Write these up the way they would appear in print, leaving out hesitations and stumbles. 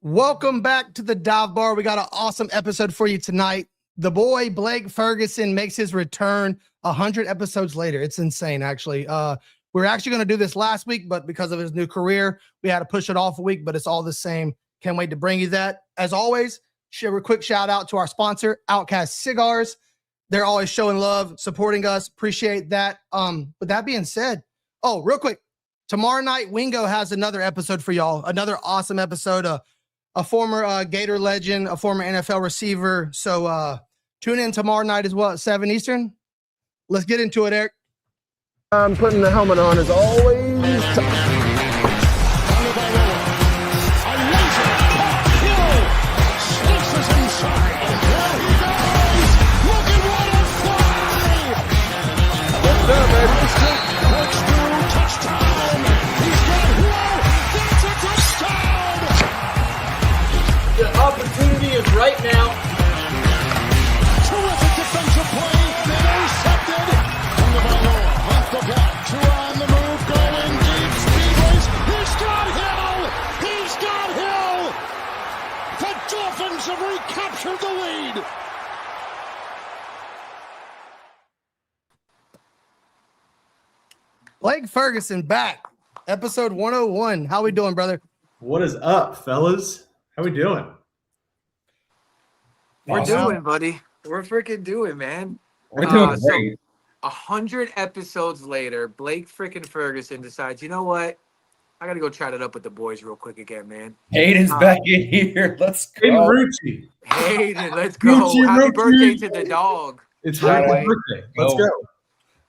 Welcome back to the Dive Bar. We got an awesome episode for you tonight. The boy Blake Ferguson makes his return 100 episodes later. It's insane, actually. We were actually going to do this last week, but because of his new career, we had to push it off a week, but it's all the same. Can't wait to bring you that. As always, share a quick shout out to our sponsor, Outcast Cigars. They're always showing love, supporting us. Appreciate that. With that being said, real quick, tomorrow night, Wingo has another episode for y'all. Another awesome episode. A former Gator legend, a former NFL receiver. So tune in tomorrow night as well at 7 Eastern. Let's get into it, Eric. I'm putting the helmet on as always. The opportunity is right now. Terrific defensive play. Intercepted. From the Balboa. Off the block. Two on the move. Going deep. Speed race. He's got Hill. He's got Hill. The Dolphins have recaptured the lead. Blake Ferguson back. Episode 101. How we doing, brother? What is up, fellas? How we doing? We're doing, buddy. We're freaking doing, man. We're doing great. 100 episodes later, Blake freaking Ferguson decides, you know what? I got to go chat it up with the boys real quick again, man. Hayden's back in here. Let's go. Hayden Rucci. Hayden, let's go. Rucci, Happy Rucci. birthday to the dog. It's Right Hayden's away. birthday. Let's go.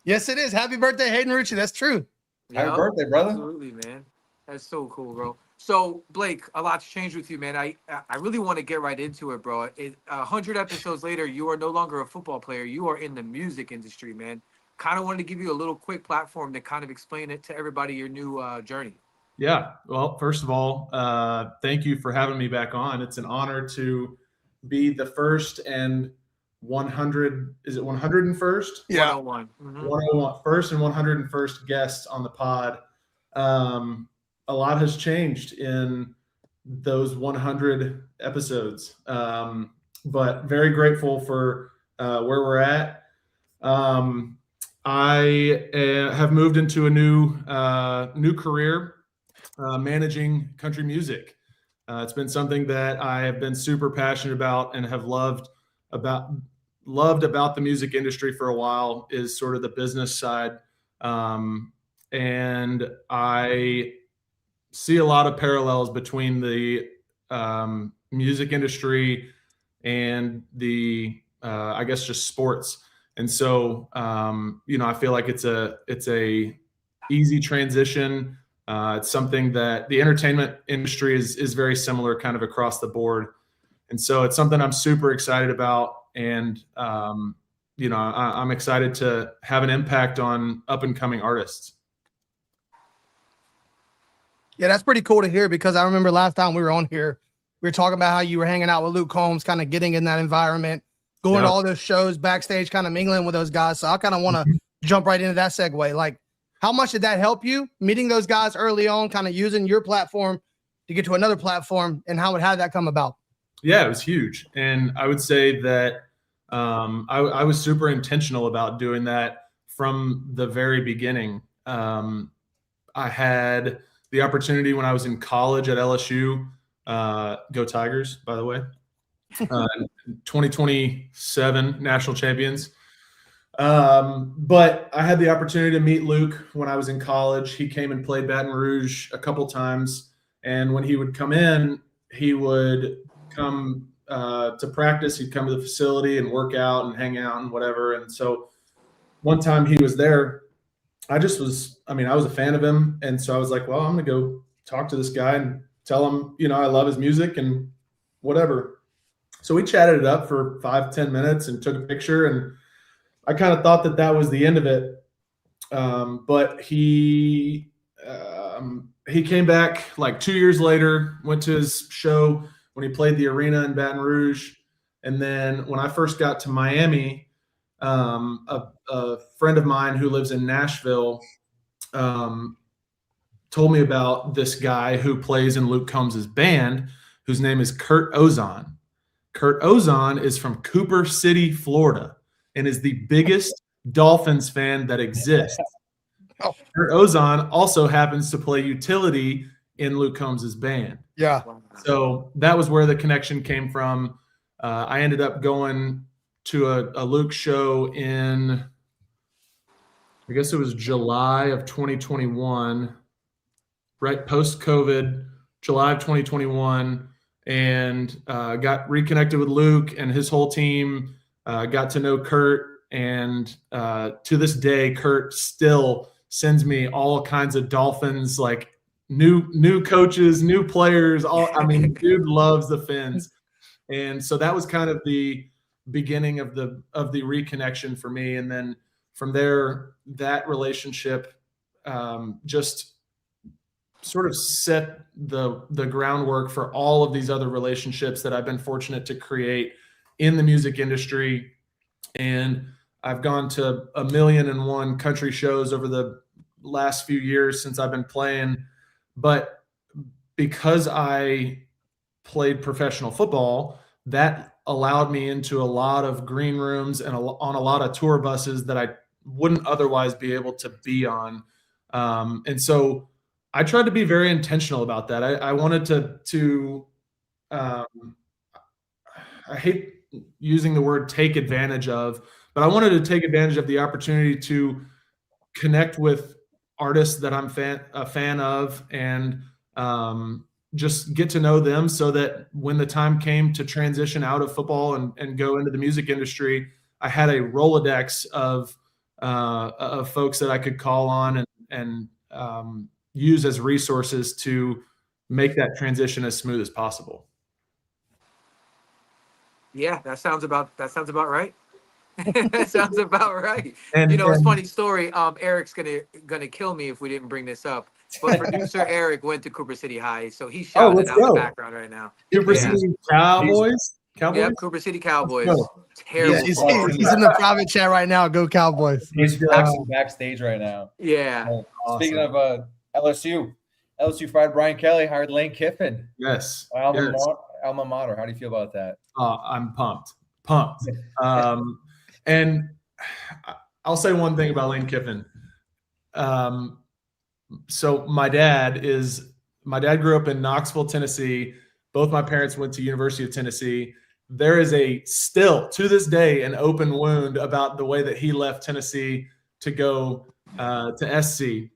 Yes, it is. Happy birthday, Hayden Rucci. That's true. Happy Yup. birthday, brother. Absolutely, man. That's so cool, bro. So, Blake, a lot's changed with you, man. I really want to get right into it, bro. 100 episodes later, you are no longer a football player. You are in the music industry, man. Kind of wanted to give you a little quick platform to kind of explain it to everybody, your new journey. Yeah. Well, first of all, thank you for having me back on. It's an honor to be the first and 100. Is it 101st? Yeah. 101. Mhm. 101, first and 101st guest on the pod. A lot has changed in those 100 episodes, but very grateful for where we're at. I have moved into a new career, managing country music. It's been something that I have been super passionate about and have loved about the music industry for a while, is sort of the business side. And I see a lot of parallels between the music industry and the I guess just sports. And so I feel like it's a easy transition. It's something that the entertainment industry is very similar kind of across the board. And so it's something I'm super excited about. And I'm excited to have an impact on up and coming artists. Yeah, that's pretty cool to hear, because I remember last time we were on here, we were talking about how you were hanging out with Luke Combs, kind of getting in that environment, going to all those shows backstage, kind of mingling with those guys. So I kind of want to jump right into that segue. Like, how much did that help you, meeting those guys early on, kind of using your platform to get to another platform, and how did that come about? Yeah, it was huge. And I would say that I was super intentional about doing that from the very beginning. I had the opportunity when I was in college at LSU, go Tigers, by the way, 2027 national champions. But I had the opportunity to meet Luke when I was in college. He came and played Baton Rouge a couple times. And when he would come in, he would come to practice. He'd come to the facility and work out and hang out and whatever. And so one time he was there, I was a fan of him. And so I was like, well, I'm going to go talk to this guy and tell him, I love his music and whatever. So we chatted it up for 5-10 minutes and took a picture. And I kind of thought that was the end of it. But he came back like 2 years later, went to his show when he played the arena in Baton Rouge. And then when I first got to Miami, a friend of mine who lives in Nashville told me about this guy who plays in Luke Combs' band, whose name is Kurt Ozon. Kurt Ozon is from Cooper City, Florida, and is the biggest Dolphins fan that exists. Oh. Kurt Ozon also happens to play utility in Luke Combs' band. Yeah. So that was where the connection came from. I ended up going to a Luke show in, I guess it was July of 2021, right post-COVID, July of 2021, and got reconnected with Luke and his whole team, got to know Kurt, and to this day, Kurt still sends me all kinds of Dolphins, like new coaches, new players. Dude loves the Fins. And so that was kind of the beginning of the reconnection for me. And then from there, that relationship just sort of set the groundwork for all of these other relationships that I've been fortunate to create in the music industry. And I've gone to 1,000,001 country shows over the last few years since I've been playing. But because I played professional football, that allowed me into a lot of green rooms and on a lot of tour buses that I wouldn't otherwise be able to be on. And so I tried to be very intentional about that. I wanted to I hate using the word take advantage of, but I wanted to take advantage of the opportunity to connect with artists that I'm a fan of, and just get to know them, so that when the time came to transition out of football and go into the music industry, I had a Rolodex of folks that I could call on and use as resources to make that transition as smooth as possible. Yeah, that sounds about right. That sounds about right. And, it's a funny story. Eric's gonna kill me if we didn't bring this up. But producer Eric went to Cooper City High, so he's shouting let's out in go. the background right now. Cooper City Cowboys? Yep, Cooper City Cowboys. He's in the private chat right now. Go Cowboys. He's backstage right now. Yeah. Awesome. Speaking of LSU fired Brian Kelly, hired Lane Kiffin. Yes. Alma mater. How do you feel about that? I'm pumped. And I'll say one thing about Lane Kiffin. So my dad grew up in Knoxville, Tennessee. Both my parents went to University of Tennessee. There is still to this day an open wound about the way that he left Tennessee to go to SC.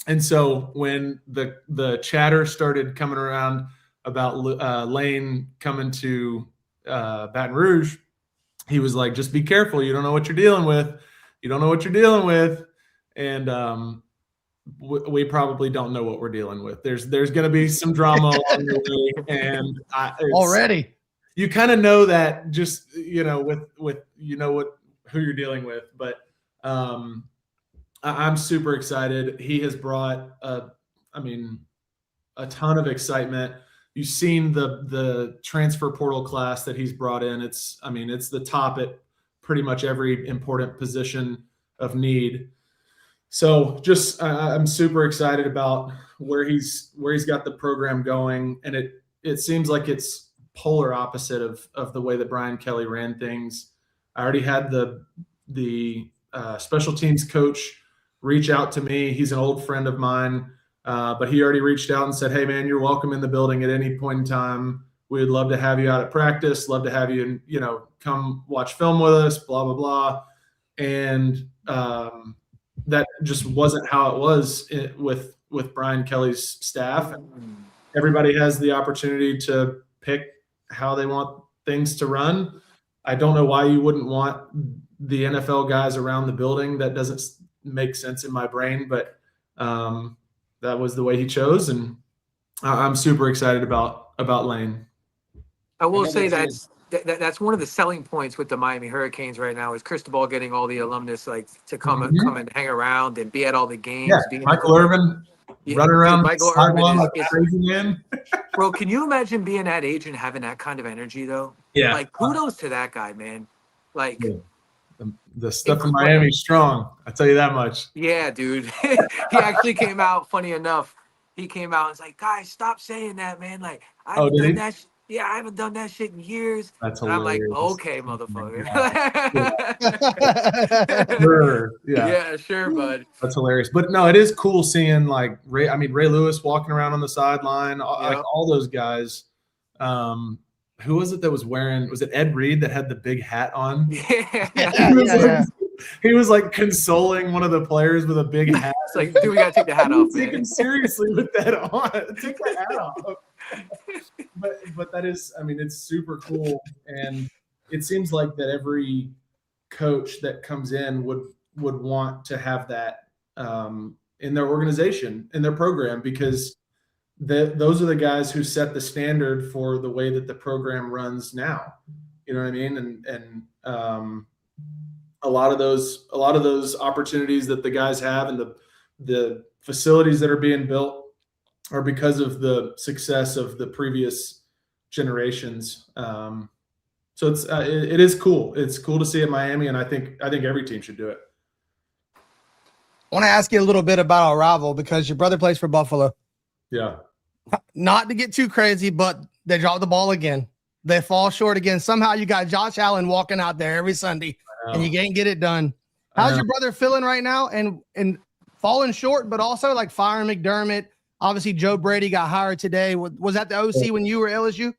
And so when the chatter started coming around about Lane coming to Baton Rouge, he was like, just be careful. You don't know what you're dealing with. And we probably don't know what we're dealing with. There's going to be some drama along the way. And already you kind of know that, just, with who you're dealing with. But I'm super excited. He has brought a ton of excitement. You've seen the transfer portal class that he's brought in. It's the top at pretty much every important position of need. So just I'm super excited about where he's got the program going, and it seems like it's polar opposite of the way that Brian Kelly ran things. I already had the special teams coach reach out to me. He's an old friend of mine. But he already reached out and said, hey, man, you're welcome in the building at any point in time. We would love to have you out at practice, love to have you, come watch film with us, blah, blah, blah. And that just wasn't how it was with Brian Kelly's staff. Everybody has the opportunity to pick how they want things to run. I don't know why you wouldn't want the NFL guys around the building. That doesn't make sense in my brain, but that was the way he chose, and I'm super excited about Lane. I will say that's one of the selling points with the Miami Hurricanes right now is Cristobal getting all the alumnus to come and hang around and be at all the games. Yeah, Michael Irvin running around. Michael Irvin is crazy, man. Bro, can you imagine being that age and having that kind of energy though? Yeah. Like, kudos to that guy, man. Like. Yeah. The stuff in Miami is strong. I'll tell you that much. Yeah, dude. He actually came out, funny enough. He came out and was like, guys, stop saying that, man. Like, I've done that. yeah, I haven't done that shit in years. That's And I'm like, hilarious. okay, motherfucker. Sure. Yeah. Yeah, sure, bud. That's hilarious. But no, it is cool seeing like Ray Lewis walking around on the sideline, like Yep. all those guys. Who was it that was wearing, was it Ed Reed that had the big hat on? Yeah. He was like consoling one of the players with a big hat. It's like, dude, we gotta take the hat off, Take man. him seriously with that on. Take the hat off. But that is, I mean, it's super cool. And it seems like that every coach that comes in would want to have that in their organization, in their program, because those are the guys who set the standard for the way that the program runs now. You know what I mean? And a lot of those opportunities that the guys have and the facilities that are being built are because of the success of the previous generations. So it is cool. It's cool to see at Miami, and I think every team should do it. I want to ask you a little bit about our rival because your brother plays for Buffalo. Yeah. Not to get too crazy, but they drop the ball again. They fall short again. Somehow you got Josh Allen walking out there every Sunday, and you can't get it done. How's your brother feeling right now? And falling short, but also like firing McDermott. Obviously, Joe Brady got hired today. Was that the OC when you were at LSU?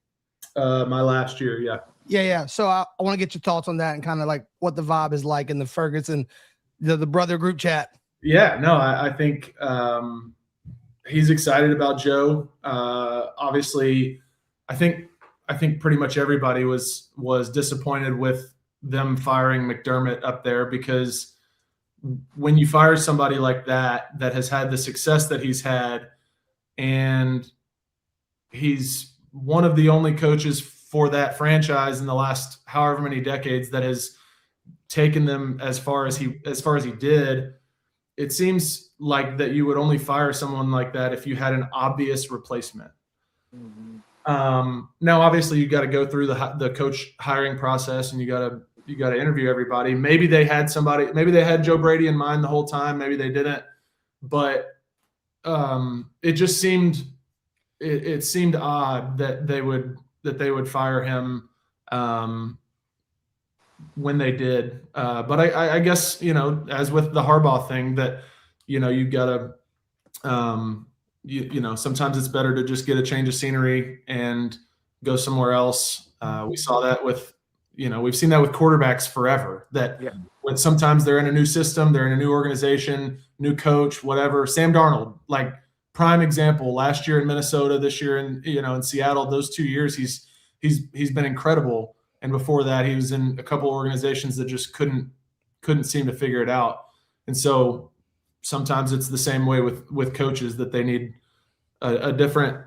My last year, yeah. Yeah. So I want to get your thoughts on that and kind of like what the vibe is like in the Ferguson, the brother group chat. Yeah, no, I think he's excited about Joe. Obviously, I think pretty much everybody was disappointed with them firing McDermott up there, because when you fire somebody like that has had the success that he's had, and he's one of the only coaches for that franchise in the last however many decades that has taken them as far as he did, it seems like that you would only fire someone like that if you had an obvious replacement. Mm-hmm. Now, obviously, you got to go through the coach hiring process, and you got to interview everybody. Maybe they had somebody. Maybe they had Joe Brady in mind the whole time. Maybe they didn't. But it just seemed it seemed odd that they would fire him when they did. But I guess, as with the Harbaugh thing, that you've got to sometimes it's better to just get a change of scenery and go somewhere else. We saw that with we've seen that with quarterbacks forever, that when sometimes they're in a new system, they're in a new organization, new coach, whatever. Sam Darnold, like, prime example, last year in Minnesota, this year in Seattle, those 2 years he's been incredible. And before that, he was in a couple organizations that just couldn't seem to figure it out. And so sometimes it's the same way with coaches, that they need a different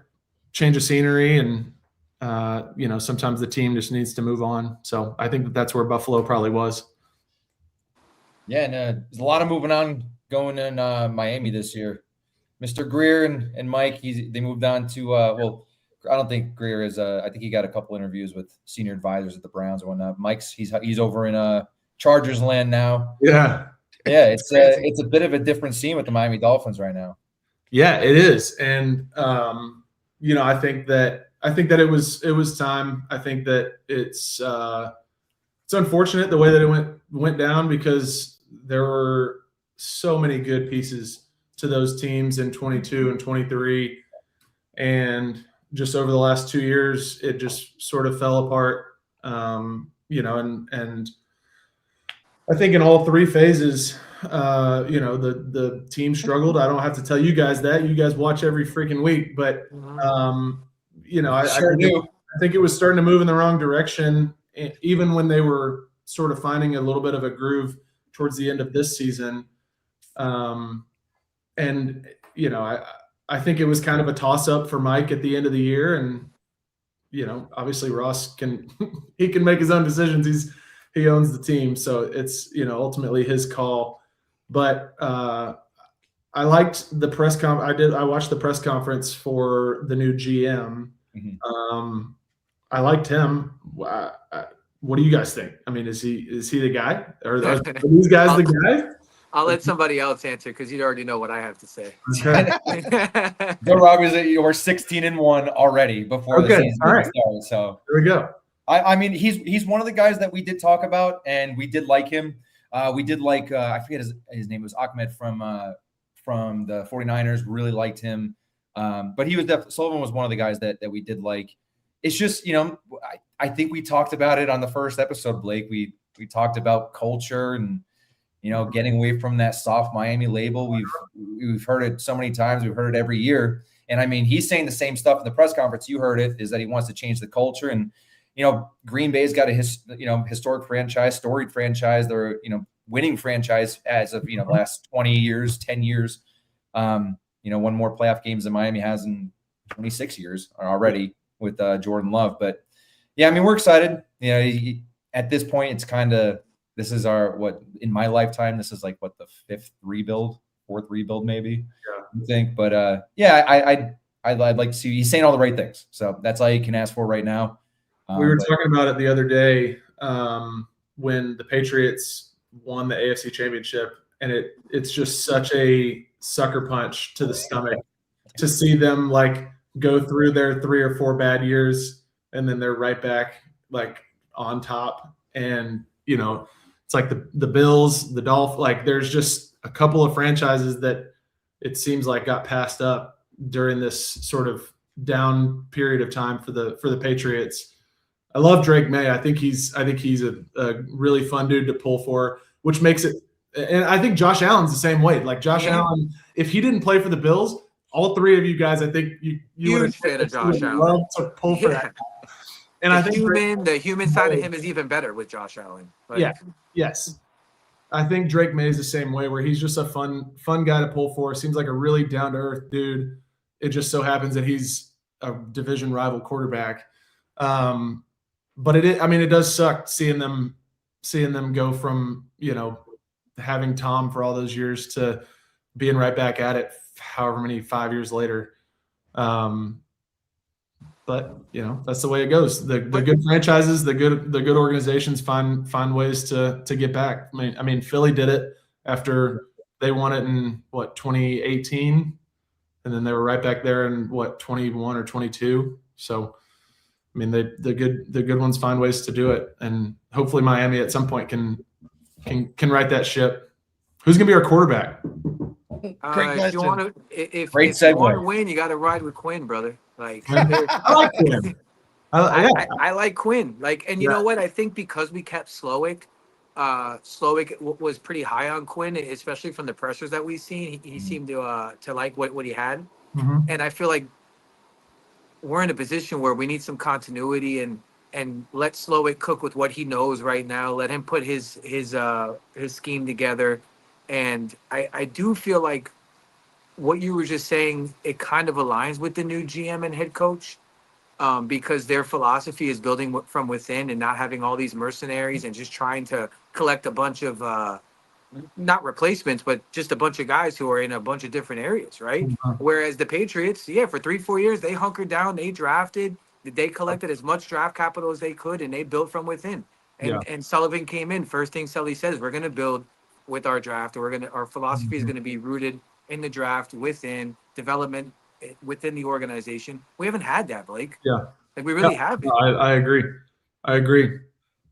change of scenery, and sometimes the team just needs to move on. So I think that's where Buffalo probably was. Yeah, and there's a lot of moving on going in Miami this year. Mr. Greer and Mike, they moved on to I don't think Greer is. I think he got a couple interviews with senior advisors at the Browns and whatnot. Mike's he's over in Chargers land now. Yeah, it's a bit of a different scene with the Miami Dolphins right now. Yeah, it is, and I think that it was time. I think that it's unfortunate the way that it went down, because there were so many good pieces to those teams in 22 and 23, and just over the last 2 years, it just sort of fell apart. And I think in all three phases, the team struggled. I don't have to tell you guys that. You guys watch every freaking week, but I think it was starting to move in the wrong direction, even when they were sort of finding a little bit of a groove towards the end of this season. I think it was kind of a toss-up for Mike at the end of the year, and obviously Ross can make his own decisions. He owns the team, so it's ultimately his call. But I liked the press conference. I watched the press conference for the new GM. Mm-hmm. I liked him. What do you guys think? I mean, is he the guy? Are these guys the guy? I'll let somebody else answer because you already know what I have to say. Okay. Joe Robbie's you were 16-1 already before the Okay, season all right. started. So There we go. I mean, he's one of the guys that we did talk about, and we did like him. We did like I forget his name was Ahmed from the 49ers. Really liked him, but he was definitely Sullivan was one of the guys that we did like. It's just I think we talked about it on the first episode, Blake. We talked about culture and getting away from that soft Miami label. We've heard it so many times. We've heard it every year, and I mean, he's saying the same stuff in the press conference. You heard it, is that he wants to change the culture and. Green Bay's got a historic franchise, storied franchise. They're winning franchise as of last 20 years, 10 years. Won more playoff games than Miami has in 26 years already with Jordan Love. But yeah, I mean, we're excited. At this point, it's kind of this is in my lifetime. This is like the fourth rebuild maybe. Yeah, I think. But I'd like to see. He's saying all the right things, so that's all you can ask for right now. We were talking about it the other day when the Patriots won the AFC Championship, and it's just such a sucker punch to the stomach to see them go through their 3 or 4 bad years, and then they're right back on top. And it's like the Bills, the Dolphins. There's just a couple of franchises that it seems like got passed up during this sort of down period of time for the Patriots. I love Drake May. I think he's a really fun dude to pull for, which makes it. And I think Josh Allen's the same way. Josh Allen, if he didn't play for the Bills, all 3 of you guys, I think you would fan of Josh Allen. Love to pull for that. And I think the human side of him is even better with Josh Allen. Yes. I think Drake May is the same way, where he's just a fun guy to pull for. Seems like a really down to earth dude. It just so happens that he's a division rival quarterback. But it does suck seeing them go from, having Tom for all those years to being right back at it, however many 5 years later. But that's the way it goes. The good franchises, the good organizations find ways to get back. I mean, Philly did it after they won it in 2018, and then they were right back there in 21 or 22. So. I mean, the good ones find ways to do it, and hopefully Miami at some point can right that ship. Who's gonna be our quarterback? Great if you want to win, you got to ride with Quinn, brother. I like Quinn. I like Quinn. You know what? I think because we kept Slowick was pretty high on Quinn, especially from the pressures that we've seen. He seemed to like what he had, and I feel like we're in a position where we need some continuity and let Slowick cook with what he knows right now. Let him put his scheme together. And I do feel like what you were just saying, it kind of aligns with the new GM and head coach, because their philosophy is building from within and not having all these mercenaries and just trying to collect a bunch of not replacements, but just a bunch of guys who are in a bunch of different areas, right? Whereas the Patriots, for 3-4 years, they hunkered down, they drafted, they collected as much draft capital as they could, and they built from within. And Sullivan came in. First thing Sully says, we're going to build with our draft. Our philosophy is going to be rooted in the draft, within development, within the organization. We haven't had that, Blake. Yeah. We really haven't. I agree.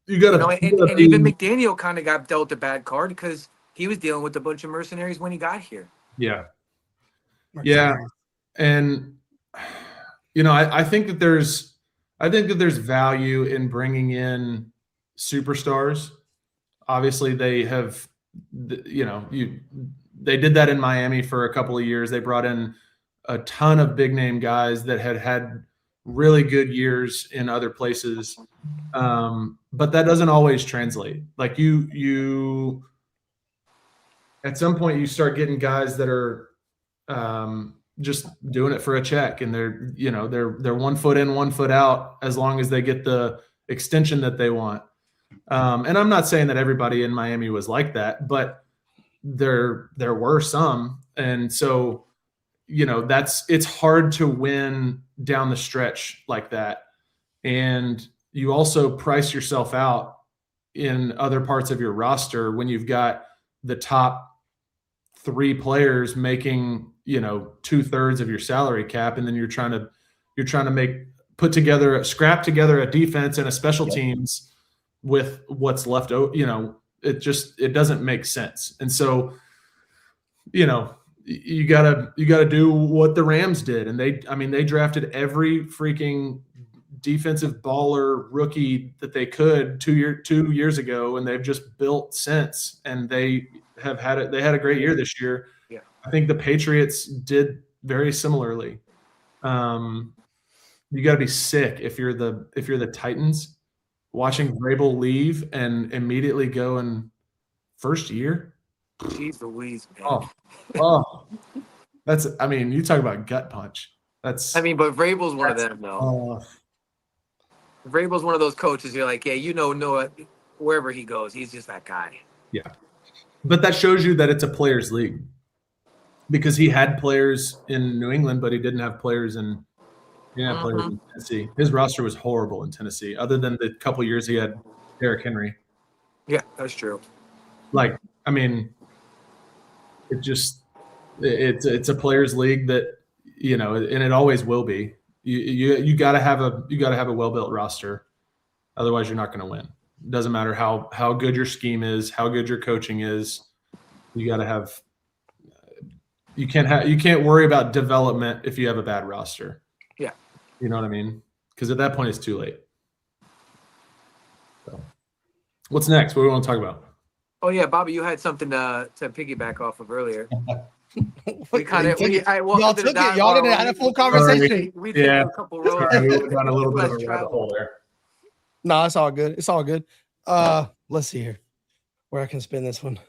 You got to. And even McDaniel kind of got dealt a bad card because he was dealing with a bunch of mercenaries when he got here. Yeah. And I think that there's value in bringing in superstars. Obviously, they have, they did that in Miami for a couple of years. They brought in a ton of big name guys that had really good years in other places. But that doesn't always translate. You at some point you start getting guys that are just doing it for a check, and they're 1 foot in, 1 foot out, as long as they get the extension that they want. And I'm not saying that everybody in Miami was like that, but there were some. And so, it's hard to win down the stretch like that. And you also price yourself out in other parts of your roster when you've got the top 3 players making, 2/3 of your salary cap, and then you're trying to scrap together a defense and a special teams with what's left over. It doesn't make sense. And so, you gotta do what the Rams did, and they drafted every freaking defensive baller rookie that they could 2 years ago, and they've just built since, and they had a great year this year. Yeah. I think the Patriots did very similarly. You got to be sick if you're the Titans watching Vrabel leave and immediately go in first year. Jeez Louise, man. Oh, you talk about gut punch. But Vrabel's one of them, though. Vrabel's one of those coaches. You're like, yeah, Noah, wherever he goes, he's just that guy. Yeah, but that shows you that it's a players' league, because he had players in New England, but he didn't have players in players in Tennessee. His roster was horrible in Tennessee, other than the couple years he had Derrick Henry. Yeah, that's true. It's a players' league that, and it always will be. You got to have a well-built roster, otherwise you're not going to win. It doesn't matter how good your scheme is, how good your coaching is. You got to have. You can't worry about development if you have a bad roster. Yeah, you know what I mean? Because at that point it's too late. So, what's next? What do we want to talk about? Oh yeah, Bobby, you had something to piggyback off of earlier. Y'all took it. Y'all didn't have a full conversation. We took a couple rows. We went down a little bit of a rabbit hole there. No, it's all good. It's all good. Let's see here where I can spin this one.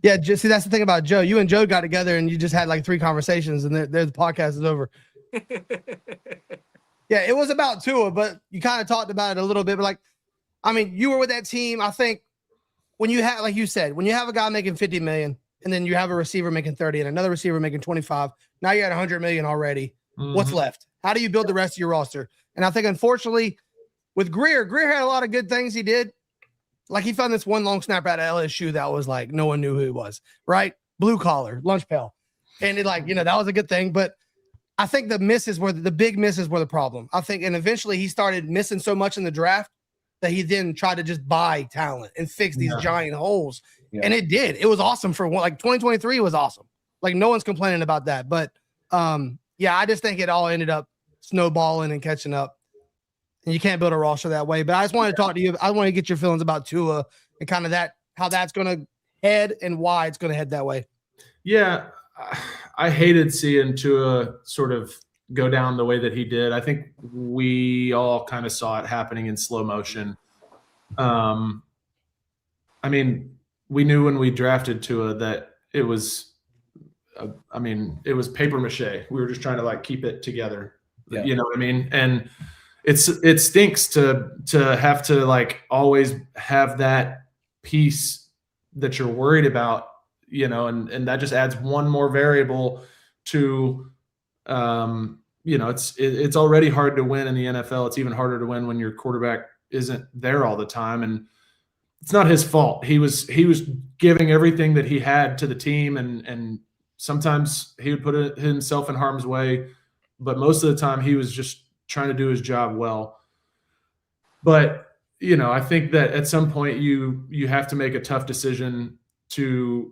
Yeah, just see, that's the thing about Joe. You and Joe got together and you just had like 3 conversations, and the podcast is over. Yeah, it was about Tua, but you kind of talked about it a little bit. But you were with that team. I think when you have, like you said, when you have a guy making $50 million, and then you have a receiver making 30 and another receiver making 25, now you're at $100 million already. Mm-hmm. What's left? How do you build the rest of your roster? And I think, unfortunately, with Greer had a lot of good things he did. Like, he found this one long snapper out of LSU that was like, no one knew who he was, right? Blue collar, lunch pail. And that was a good thing. But I think the big misses were the problem. I think, and eventually he started missing so much in the draft that he then tried to just buy talent and fix these giant holes. Yeah. And it did. It was awesome for 2023 was awesome. Like, no one's complaining about that. But I just think it all ended up snowballing and catching up. And you can't build a roster that way. But I just wanted to talk to you. I want to get your feelings about Tua and kind of how that's going to head and why it's going to head that way. Yeah, I hated seeing Tua sort of go down the way that he did. I think we all kind of saw it happening in slow motion. We knew when we drafted Tua that it was, it was paper mache. We were just trying to keep it together. Yeah. You know what I mean? And it stinks to have to always have that piece that you're worried about, and that just adds one more variable to, it's already hard to win in the NFL. It's even harder to win when your quarterback isn't there all the time. And it's not his fault. He was giving everything that he had to the team, and sometimes he would put himself in harm's way, but most of the time he was just trying to do his job well. But, I think that at some point you have to make a tough decision to,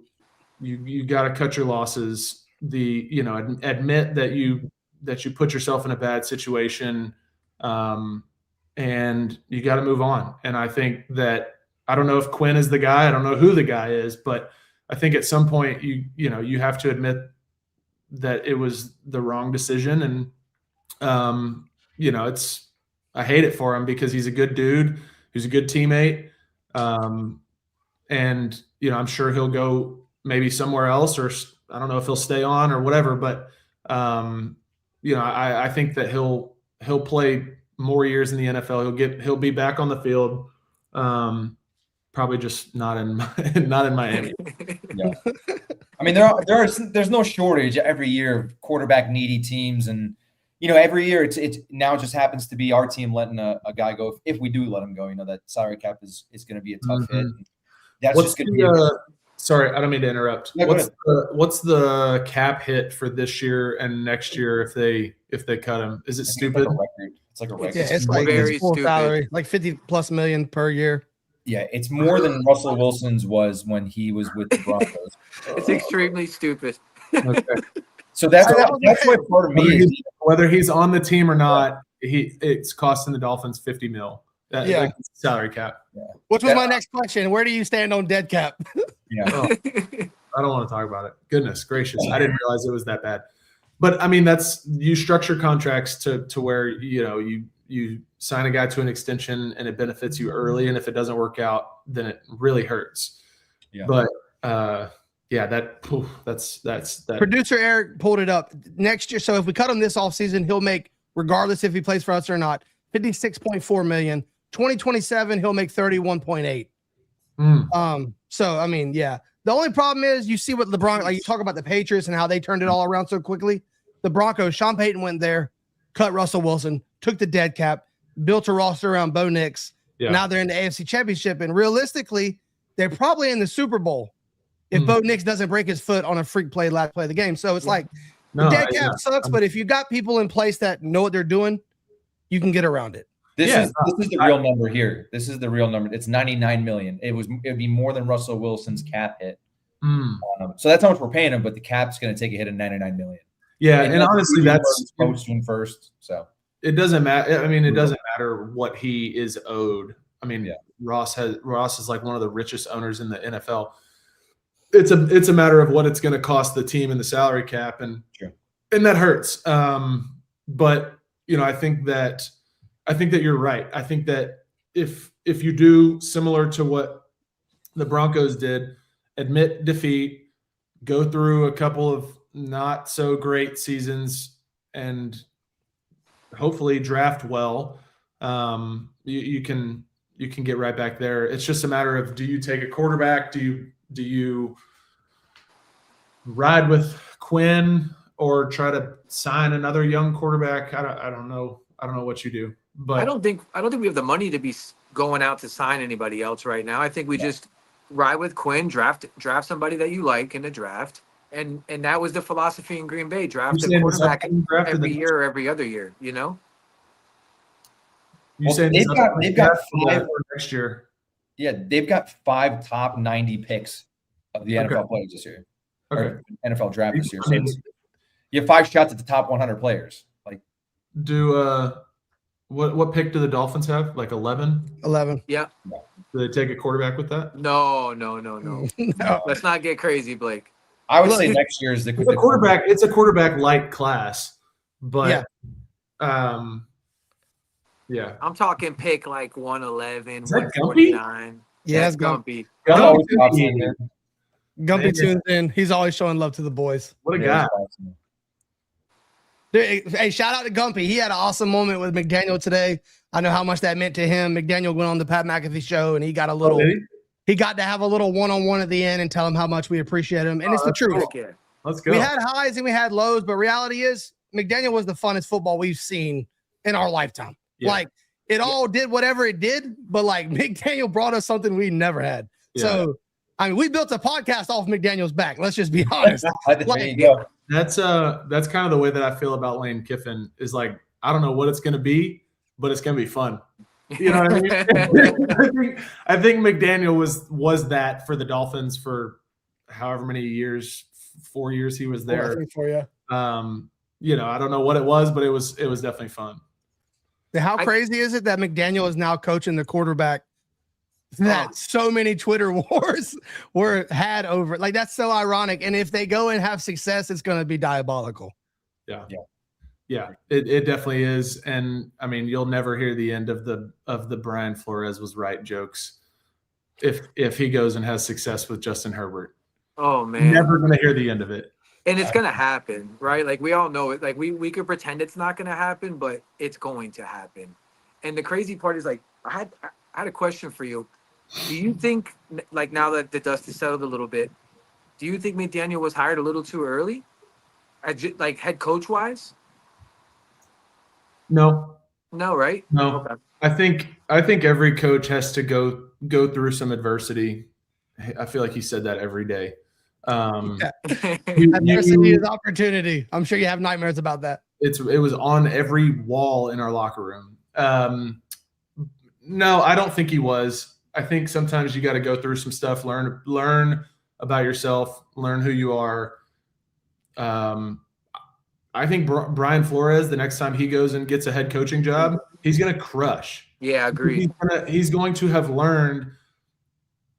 you got to cut your losses, admit that you put yourself in a bad situation, and you got to move on. And I think that, I don't know if Quinn is the guy, I don't know who the guy is, but I think at some point you have to admit that it was the wrong decision. And, I hate it for him because he's a good dude. He's a good teammate. And, I'm sure he'll go maybe somewhere else, or I don't know if he'll stay on or whatever, but, I think that he'll play more years in the NFL. He'll be back on the field. Probably just not in Miami. Yeah. There's no shortage every year of quarterback needy teams, and every year it's now it just happens to be our team letting a guy go. If we do let him go, that salary cap is going to be a tough hit. That's What's just going to be. Sorry, I don't mean to interrupt. No, what's the cap hit for this year and next year if they cut him? Is it stupid? It's like a record. Yeah, it's like very his full stupid. salary, like 50+ million per year. Yeah, it's more than Russell Wilson's was when he was with the Broncos. It's extremely stupid. Okay. So that's why part of me is whether he's on the team or not, it's costing the Dolphins $50 million. Like salary cap. Yeah. Which was my next question. Where do you stand on dead cap? Yeah. Oh, I don't want to talk about it. Goodness gracious. I didn't realize it was that bad. But I mean, you structure contracts to where, you sign a guy to an extension and it benefits you early. And if it doesn't work out, then it really hurts. Yeah. But that's that. Producer Eric pulled it up next year. So if we cut him this offseason, he'll make, regardless if he plays for us or not, $56.4 million. 2027, he'll make 31.8. So I mean, yeah. The only problem is you see what LeBron, like you talk about the Patriots and how they turned it all around so quickly. The Broncos, Sean Payton went there, cut Russell Wilson, took the dead cap, built a roster around Bo Nix. Yeah. Now they're in the AFC Championship, and realistically, they're probably in the Super Bowl if Bo Nix doesn't break his foot on a freak play last play of the game. So it's like the dead cap sucks, but if you got people in place that know what they're doing, you can get around it. This is the real number here. This is the real number. It's $99 million. It'd be more than Russell Wilson's cap hit. So that's how much we're paying him, but the cap's going to take a hit of $99 million. Yeah, and honestly, that's June 1st. So it doesn't matter. I mean, it doesn't matter what he is owed. I mean, Ross is like one of the richest owners in the NFL. It's a matter of what it's going to cost the team in the salary cap, and that hurts. But I think that you're right. I think that if you do similar to what the Broncos did, admit defeat, go through a couple of not so great seasons, and hopefully draft well, you can get right back there. It's just a matter of, do you take a quarterback? Do you ride with Quinn or try to sign another young quarterback? I don't know. I don't know what you do. But I don't think we have the money to be going out to sign anybody else right now. I think we just ride with Quinn, draft somebody that you like in the draft, and that was the philosophy in Green Bay. Draft a quarterback every year or every other year. You saying they've got 5 for next year? Yeah, they've got 5 top 90 picks of the NFL players this year. Okay. Or NFL draft this year. So you have 5 shots at the top 100 players. Like, what pick do the Dolphins have? Like 11? 11. Yeah. Do they take a quarterback with that? No. No. Let's not get crazy, Blake. I would say next year is the quarterback. It's a quarterback light class, but yeah. I'm talking pick like 111, Is that 149. Yeah, it's Gumpy. Gumpy tunes in. He's always showing love to the boys. What a guy. Dude, hey, shout out to Gumpy. He had an awesome moment with McDaniel today. I know how much that meant to him. McDaniel went on the Pat McAfee show, and he got a little he got to have a little one-on-one at the end and tell him how much we appreciate him. And it's the truth. Cool. Let's go. We had highs and we had lows, but reality is McDaniel was the funnest football we've seen in our lifetime. Yeah. Like, it all did whatever it did, but like McDaniel brought us something we never had. Yeah. So, I mean, we built a podcast off McDaniel's back. Let's just be honest. There you go. That's kind of the way that I feel about Lane Kiffin. Is like, I don't know what it's going to be, but it's going to be fun. You know what I mean? I think McDaniel was that for the Dolphins for however many years, 4 years he was there. I don't know what it was, but it was definitely fun. How crazy is it that McDaniel is now coaching the quarterback that so many Twitter wars were had over? Like, that's so ironic. And if they go and have success, it's going to be diabolical. Yeah, it definitely is. And I mean, you'll never hear the end of the Brian Flores was right jokes if he goes and has success with Justin Herbert. Oh man, never going to hear the end of it. And it's gonna happen, right? Like, we all know it. Like, we could pretend it's not gonna happen, but it's going to happen. And the crazy part is, like, I had a question for you. Do you think, like, now that the dust has settled a little bit, do you think McDaniel was hired a little too early, like head coach wise? No, No, right? no. Okay. I think every coach has to go through some adversity. I feel like he said that every day. Yeah. You, Adversity is opportunity. I'm sure you have nightmares about that. it was on every wall in our locker room. No, I don't think he was. I think sometimes you got to go through some stuff, learn about yourself, learn who you are. I think Brian Flores, the next time he goes and gets a head coaching job, he's going to crush. Yeah, agreed. He's going to have learned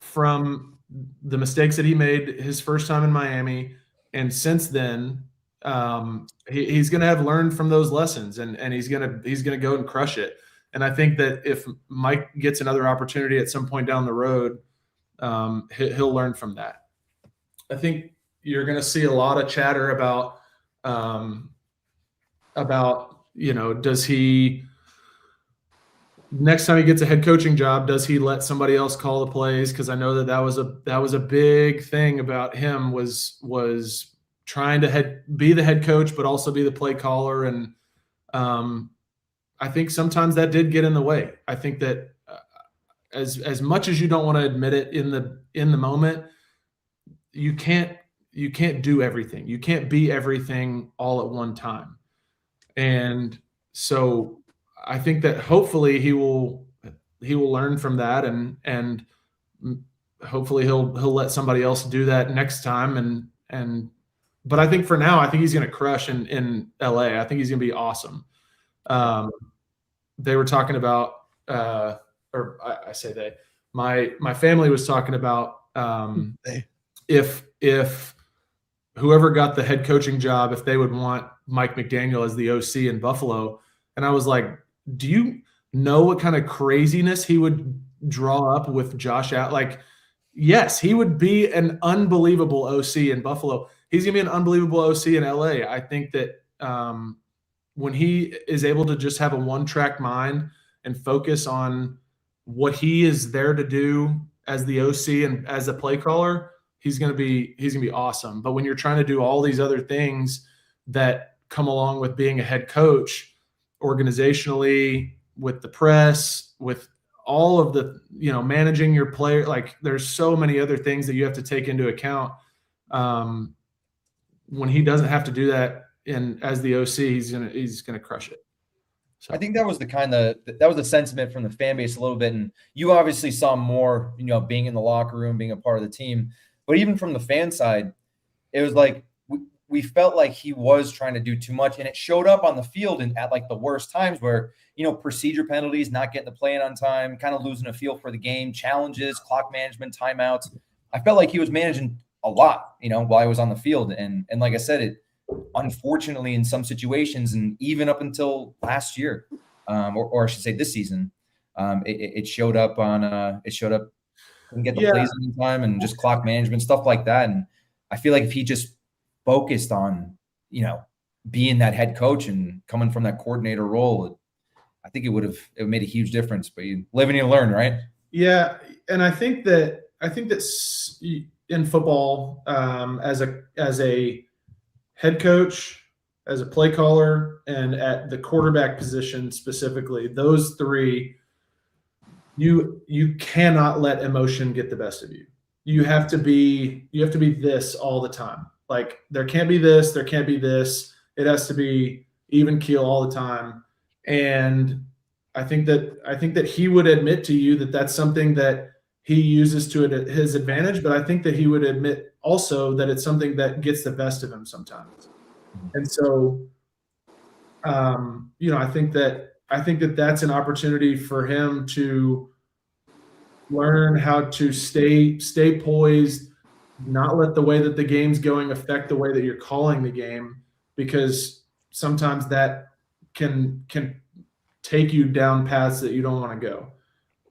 from the mistakes that he made his first time in Miami, and since then, he's going to have learned from those lessons, and he's going to go and crush it. And I think that if Mike gets another opportunity at some point down the road, he'll learn from that. I think you're going to see a lot of chatter about does he next time he gets a head coaching job, does he let somebody else call the plays? Because I know that was a big thing about him was trying to be the head coach, but also be the play caller. And I think sometimes that did get in the way. I think that as much as you don't want to admit it in the moment, you can't do everything. You can't be everything all at one time. And so I think that hopefully he will learn from that, and hopefully he'll let somebody else do that next time. But I think for now, I think he's going to crush in LA. I think he's going to be awesome. They were talking about, or I say they, my family was talking about if whoever got the head coaching job, if they would want Mike McDaniel as the OC in Buffalo. And I was like, do you know what kind of craziness he would draw up with Josh Allen? Like, yes, he would be an unbelievable OC in Buffalo. He's going to be an unbelievable OC in LA. I think that when he is able to just have a one-track mind and focus on what he is there to do as the OC and as a play caller, he's going to be awesome. But when you're trying to do all these other things that come along with being a head coach, organizationally, with the press, with all of the, managing your player, like there's so many other things that you have to take into account. When he doesn't have to do that as the OC, he's gonna crush it. So. I think that was the sentiment from the fan base a little bit. And you obviously saw more, being in the locker room, being a part of the team. But even from the fan side, it was like we felt like he was trying to do too much. And it showed up on the field and at like the worst times where, procedure penalties, not getting the play in on time, kind of losing a feel for the game, challenges, clock management, timeouts. I felt like he was managing a lot, while I was on the field. And like I said, it unfortunately in some situations, and even up until last year, or I should say this season, it showed up and get the plays in time and just clock management, stuff like that. And I feel like if he just focused on, being that head coach and coming from that coordinator role, I think it made a huge difference. But you live and you learn, right? Yeah, and I think that in football, as a head coach, as a play caller, and at the quarterback position specifically, those three, you cannot let emotion get the best of you. You have to be this all the time. Like there can't be this, there can't be this. It has to be even keel all the time. And I think that he would admit to you that that's something that he uses to his advantage, but I think that he would admit also that it's something that gets the best of him sometimes. And so, I think that that's an opportunity for him to learn how to stay poised, not let the way that the game's going affect the way that you're calling the game, because sometimes that can take you down paths that you don't want to go.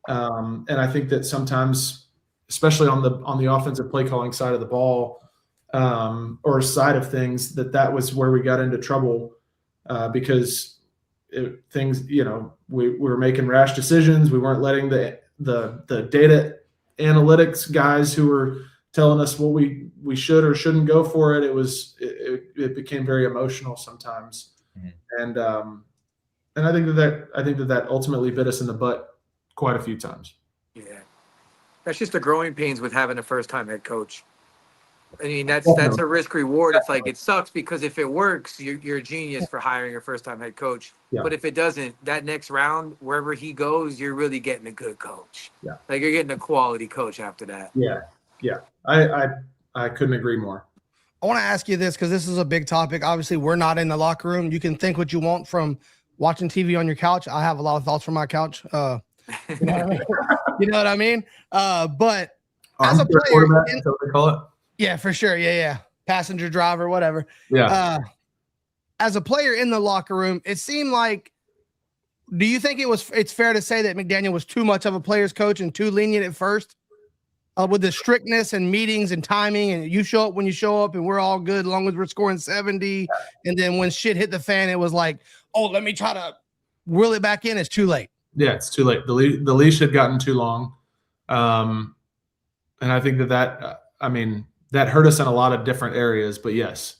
And I think that sometimes, especially on the offensive play calling side of the ball, or side of things, that was where we got into trouble, because we were making rash decisions. We weren't letting the data analytics guys who were telling us what we should or shouldn't go for it. It became very emotional sometimes. Mm-hmm. And I think that ultimately bit us in the butt quite a few times. Yeah. That's just the growing pains with having a first-time head coach. I mean, that's a risk reward. It's like, it sucks because if it works, you're a genius for hiring a first-time head coach. Yeah. But if it doesn't, that next round, wherever he goes, you're really getting a good coach. Yeah. Like, you're getting a quality coach after that. Yeah. I couldn't agree more. I want to ask you this because this is a big topic. Obviously, we're not in the locker room. You can think what you want from watching TV on your couch. I have a lot of thoughts from my couch. You know what I mean? You know what I mean? But as a player, that's what they call it. yeah, for sure. Yeah. Passenger driver, whatever. Yeah. As a player in the locker room, it seemed like, do you think it's fair to say that McDaniel was too much of a player's coach and too lenient at first? With the strictness and meetings and timing, and you show up when you show up and we're all good as long as we're scoring 70. And then when shit hit the fan, it was like, oh, let me try to reel it back in. It's too late. Yeah, it's too late. The leash had gotten too long. And I think that hurt us in a lot of different areas. But yes,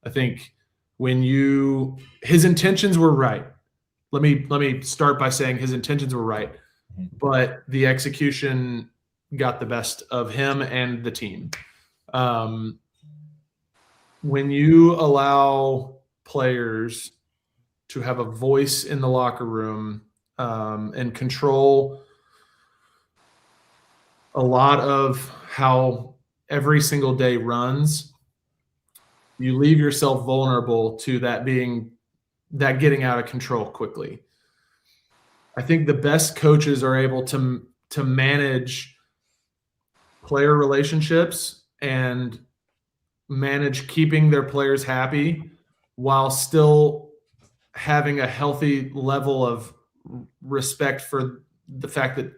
I think his intentions were right. Let me start by saying his intentions were right, but the execution got the best of him and the team. When you allow players to have a voice in the locker room and control a lot of how every single day runs, you leave yourself vulnerable to that getting out of control quickly. I think the best coaches are able to manage player relationships and manage keeping their players happy while still having a healthy level of respect for the fact that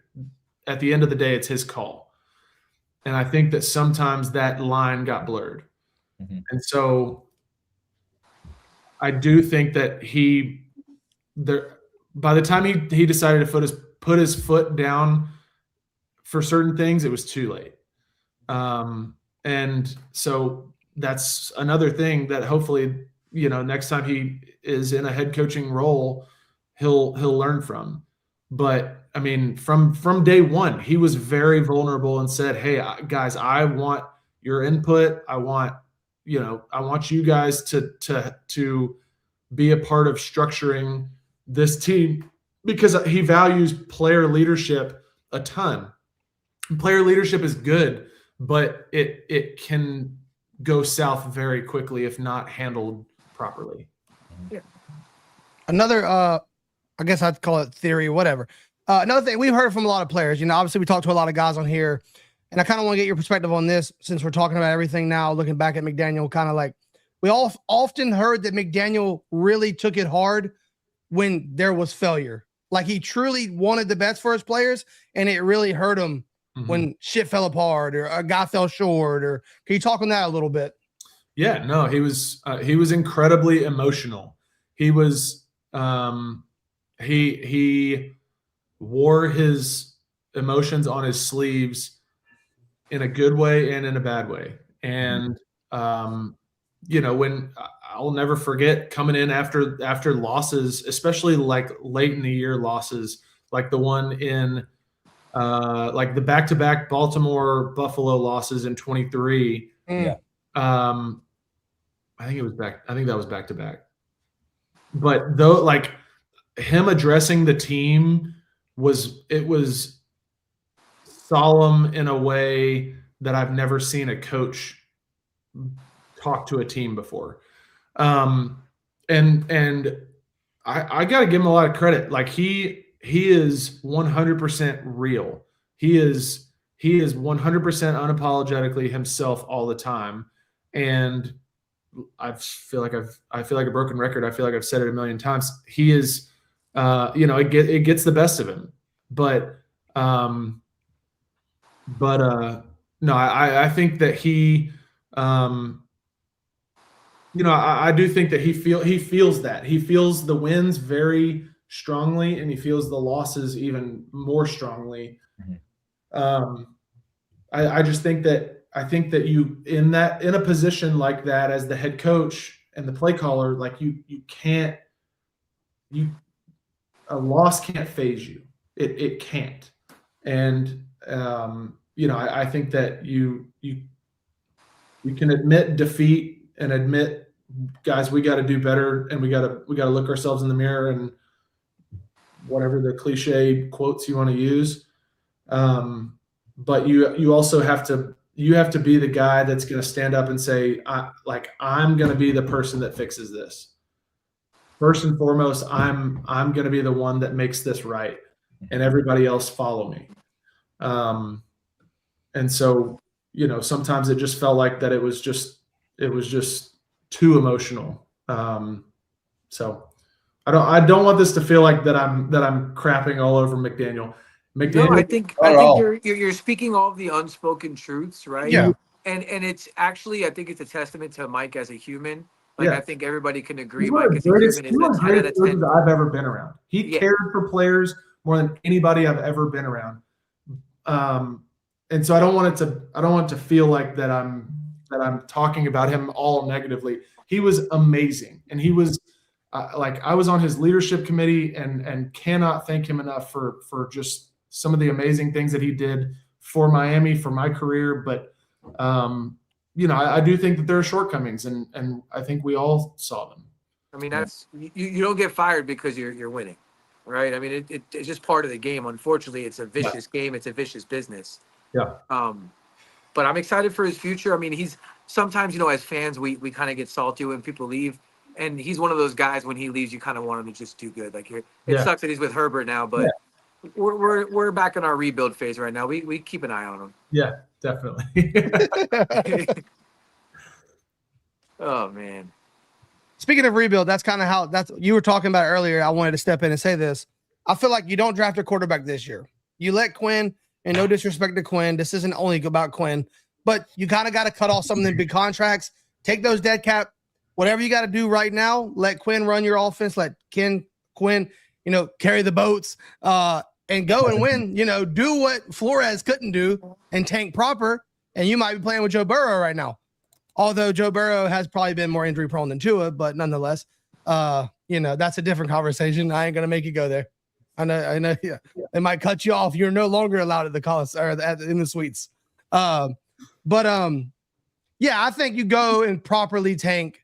at the end of the day, it's his call. And I think that sometimes that line got blurred. Mm-hmm. And so I do think that by the time he decided to put his foot down for certain things, it was too late. And so that's another thing that hopefully, next time he is in a head coaching role, he'll learn from. But I mean, from day one, he was very vulnerable and said, "Hey guys, I want your input. I want you guys to be a part of structuring this team," because he values player leadership a ton. Player leadership is good, but it can go south very quickly if not handled properly. Yeah. Another, I guess I'd call it theory, whatever. Another thing we've heard from a lot of players, obviously we talked to a lot of guys on here, and I kind of want to get your perspective on this since we're talking about everything now, looking back at McDaniel, kind of like we all often heard that McDaniel really took it hard when there was failure. Like he truly wanted the best for his players, and it really hurt him when shit fell apart or a guy fell short. Or can you talk on that a little bit? Yeah, no, he was incredibly emotional. He was he wore his emotions on his sleeves in a good way and in a bad way. And when I'll never forget coming in after losses, especially like late in the year losses, like the one in like the back-to-back Baltimore Buffalo losses in 23. Yeah. I think that was back-to-back. But though, like him addressing the team was solemn in a way that I've never seen a coach talk to a team before. And I got to give him a lot of credit. Like he is 100% real. He is 100% unapologetically himself all the time. And I feel like a broken record. I feel like I've said it a million times. He is, it gets the best of him, but no, I think that he, I do think that he feels that. He feels the wins very strongly, and he feels the losses even more strongly. Mm-hmm. I just think that you in a position like that as the head coach and the play caller, like you a loss can't phase you. It can't. And I think that you can admit defeat and admit, guys, we got to do better, and we got to look ourselves in the mirror and whatever the cliche quotes you want to use. But you also have to be the guy that's going to stand up and say, I'm going to be the person that fixes this. First and foremost, I'm going to be the one that makes this right, and everybody else follow me. And so, sometimes it just felt like that it was just too emotional. So I don't want this to feel like that I'm crapping all over McDaniel. No, I think you're speaking all of the unspoken truths, right? Yeah. And it's actually, I think it's a testament to Mike as a human. Like, Yeah. I think everybody can agree He's one of Mike the as a greatest, human is a 10 out of 10. I've ever been around. He Yeah. cared for players more than anybody I've ever been around. And so I don't want it to feel like that I'm talking about him all negatively. He was amazing, and he was I was on his leadership committee, and cannot thank him enough for just some of the amazing things that he did for Miami, for my career. But I do think that there are shortcomings, and I think we all saw them. I mean, that's you don't get fired because you're winning, right? I mean, it's just part of the game. Unfortunately, it's a vicious game. It's a vicious business. Yeah. But I'm excited for his future. I mean, he's sometimes, as fans, we kind of get salty when people leave, and he's one of those guys. When he leaves, you kind of want him to just do good. Like, it sucks that he's with Herbert now, but we're back in our rebuild phase right now. We keep an eye on him. Yeah, definitely. Oh man. Speaking of rebuild, that's kind of how you were talking about earlier. I wanted to step in and say this. I feel like you don't draft a quarterback this year. You let Quinn, and no disrespect to Quinn, this isn't only about Quinn, but you kind of got to cut off some of the big contracts, take those dead cap, whatever you got to do right now. Let Quinn run your offense. Let Quinn, carry the boats, and go and win. Do what Flores couldn't do and tank proper. And you might be playing with Joe Burrow right now. Although Joe Burrow has probably been more injury prone than Tua, but nonetheless, that's a different conversation. I ain't gonna make you go there. I know. Yeah, they might cut you off. You're no longer allowed at the college or in the suites. I think you go and properly tank,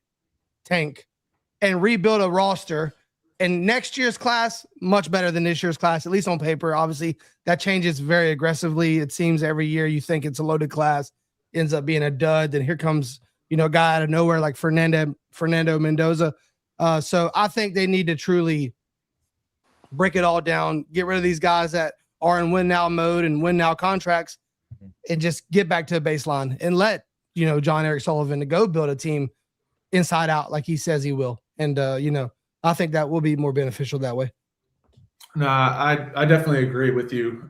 and rebuild a roster. And next year's class much better than this year's class, at least on paper. Obviously, that changes very aggressively. It seems every year you think it's a loaded class, ends up being a dud. Then here comes a guy out of nowhere like Fernando Mendoza. So I think they need to truly break it all down, get rid of these guys that are in win now mode and win now contracts, and just get back to the baseline and let John Eric Sullivan to go build a team inside out like he says he will. And I think that will be more beneficial that way. No, I definitely agree with you.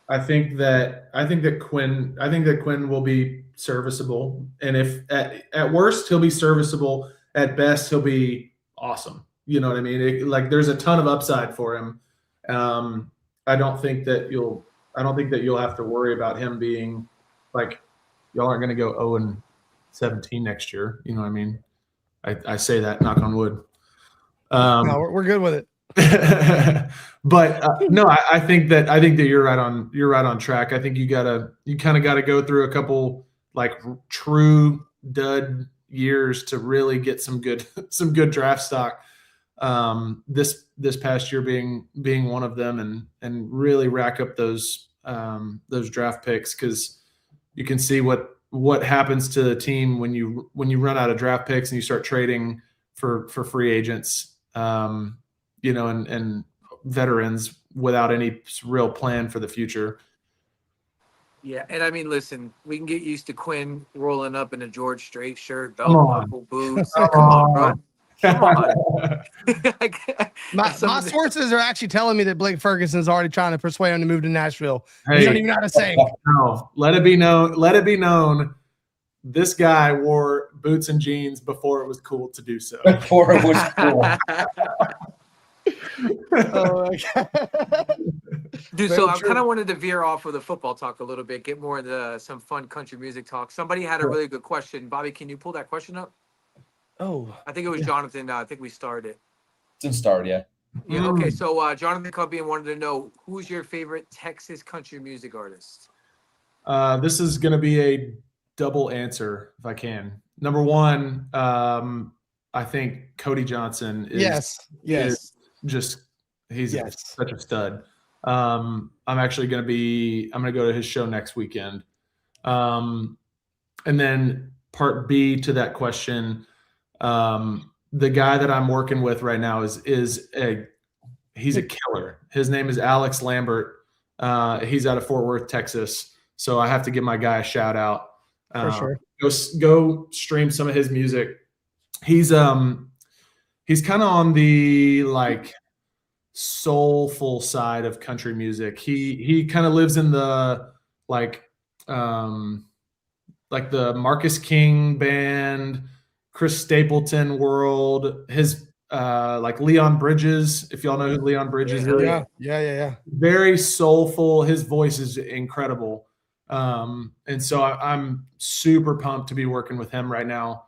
I think that Quinn will be serviceable, and if at worst he'll be serviceable, at best he'll be awesome. You know what I mean? There's a ton of upside for him. I don't think that you'll have to worry about him being like, y'all aren't going to go 0-17 next year. You know what I mean? I say that, knock on wood. No, we're good with it. But no, I think that you're right on track. I think you kind of got to go through a couple true dud years to really get some good draft stock. This past year being one of them, and really rack up those draft picks, because you can see what happens to the team when you run out of draft picks and you start trading for free agents. And veterans without any real plan for the future. Yeah, and I mean, listen, we can get used to Quinn rolling up in a George Strait shirt, Come on. buckle boots. Come on, bro. Come on. My sources are actually telling me that Blake Ferguson is already trying to persuade him to move to Nashville. Hey, You don't even know how to say. No, let it be known. This guy wore boots and jeans before it was cool to do so. Before it was cool. Oh my God. Dude, Very so I true. kind of wanted to veer off with the football talk a little bit, get more into some fun country music talk. Somebody had a really good question. Bobby, can you pull that question up? Oh, I think it was Jonathan. I think we started. Since start, yeah. Yeah. Okay. So Jonathan Cumbian wanted to know, who's your favorite Texas country music artist? This is going to be a double answer if I can. Number one, I think Cody Johnson is just he's such a stud. I'm actually going to go to his show next weekend. And then part B to that question, the guy that I'm working with right now he's a killer. His name is Alex Lambert. He's out of Fort Worth, Texas. So I have to give my guy a shout out. For sure. Go stream some of his music. He's kind of on the like soulful side of country music. He kind of lives in the like the Marcus King band, Chris Stapleton world. His like Leon Bridges, if y'all know who Leon Bridges is. Yeah. Very soulful. His voice is incredible. And so I'm super pumped to be working with him right now.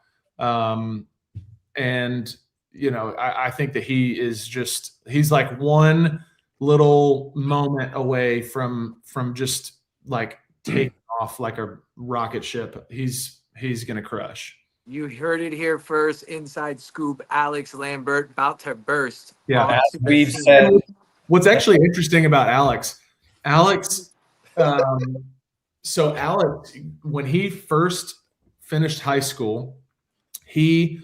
And you know, I think that he's like one little moment away from just like taking off like a rocket ship. He's gonna crush. You heard it here first. Inside scoop. Alex Lambert about to burst. Yeah, as we've said. What's actually interesting about Alex, so Alex, when he first finished high school, he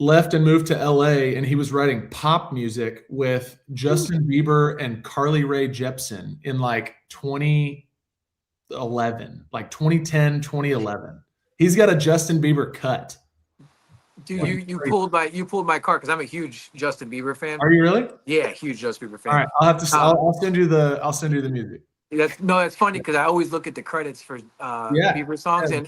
left and moved to LA, and he was writing pop music with Justin Bieber and Carly Rae Jepsen in like 2011, like 2010, 2011. He's got a Justin Bieber cut. Dude, you pulled my card because I'm a huge Justin Bieber fan. Are you really? Yeah, huge Justin Bieber fan. All right, I'll send you the music. That's funny because I always look at the credits for Bieber songs, and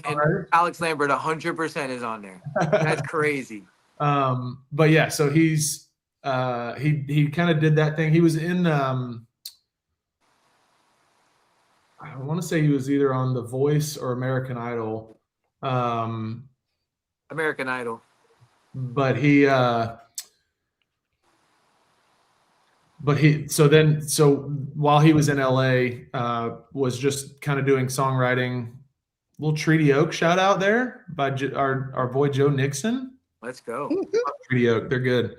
Alex Lambert 100% is on there. That's crazy. But yeah, so he's he kind of did that thing. He was in I want to say he was either on The Voice or American Idol. American Idol. But so while he was in LA, was just kind of doing songwriting. Little Treaty Oak shout out there by our boy Joe Nixon. Let's go. Treaty Oak, they're good.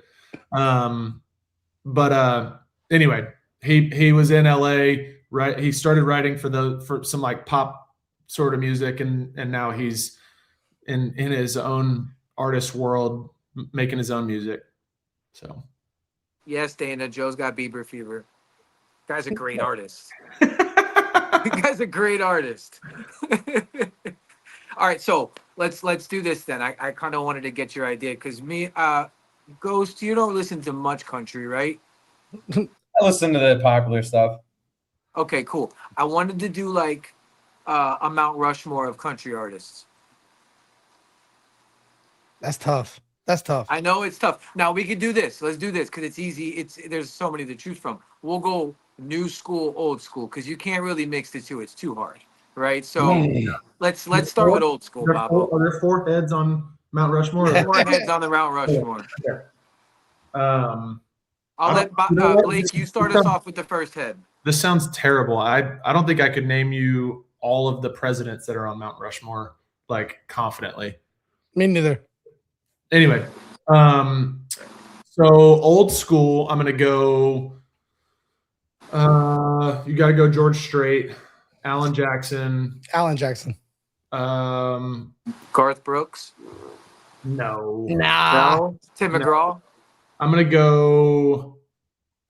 Anyway, he was in LA, right? He started writing for some like pop sort of music, and now he's in his own artist world, making his own music. So yes, Dana, Joe's got Bieber fever. Guy's a great artist. Guy's a great artist. All right, so let's do this then. I kind of wanted to get your idea because me, Ghost, you don't listen to much country, right? I listen to the popular stuff. Okay, cool. I wanted to do like a Mount Rushmore of country artists. That's tough. I know it's tough. Now we can do this. Let's do this because it's easy. There's so many to choose from. We'll go new school, old school, because you can't really mix the two. It's too hard, right? So let's start with old school, Bob. Are there 4 heads on Mount Rushmore? 4 heads on the Mount Rushmore. Okay. I'll let Blake, you start us off with the first head. This sounds terrible. I don't think I could name you all of the presidents that are on Mount Rushmore like confidently. Me neither. Anyway, so old school, I'm gonna go. You got to go George Strait, Alan Jackson. Garth Brooks. No. No. Tim McGraw. I'm gonna go.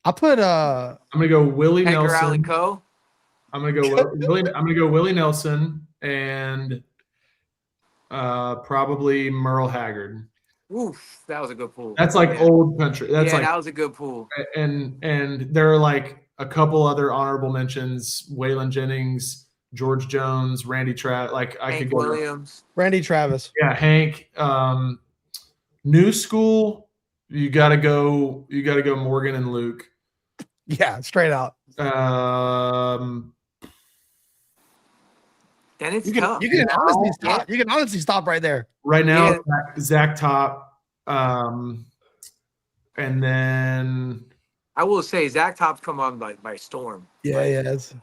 I'm gonna go Willie Edgar Nelson. Allan Coe. I'm gonna go Willie Nelson and probably Merle Haggard. Oof, that was a good pool. That's like old country. That was a good pool. And there are like a couple other honorable mentions: Waylon Jennings, George Jones, Randy Travis. Like Hank Williams, Randy Travis. Yeah, Hank. New school. You gotta go Morgan and Luke. Yeah, straight out. Then it's You tough. can honestly stop. You can honestly stop right there. Right now, Zach Top, And then I will say Zach Top's come on by storm. Yeah, yes.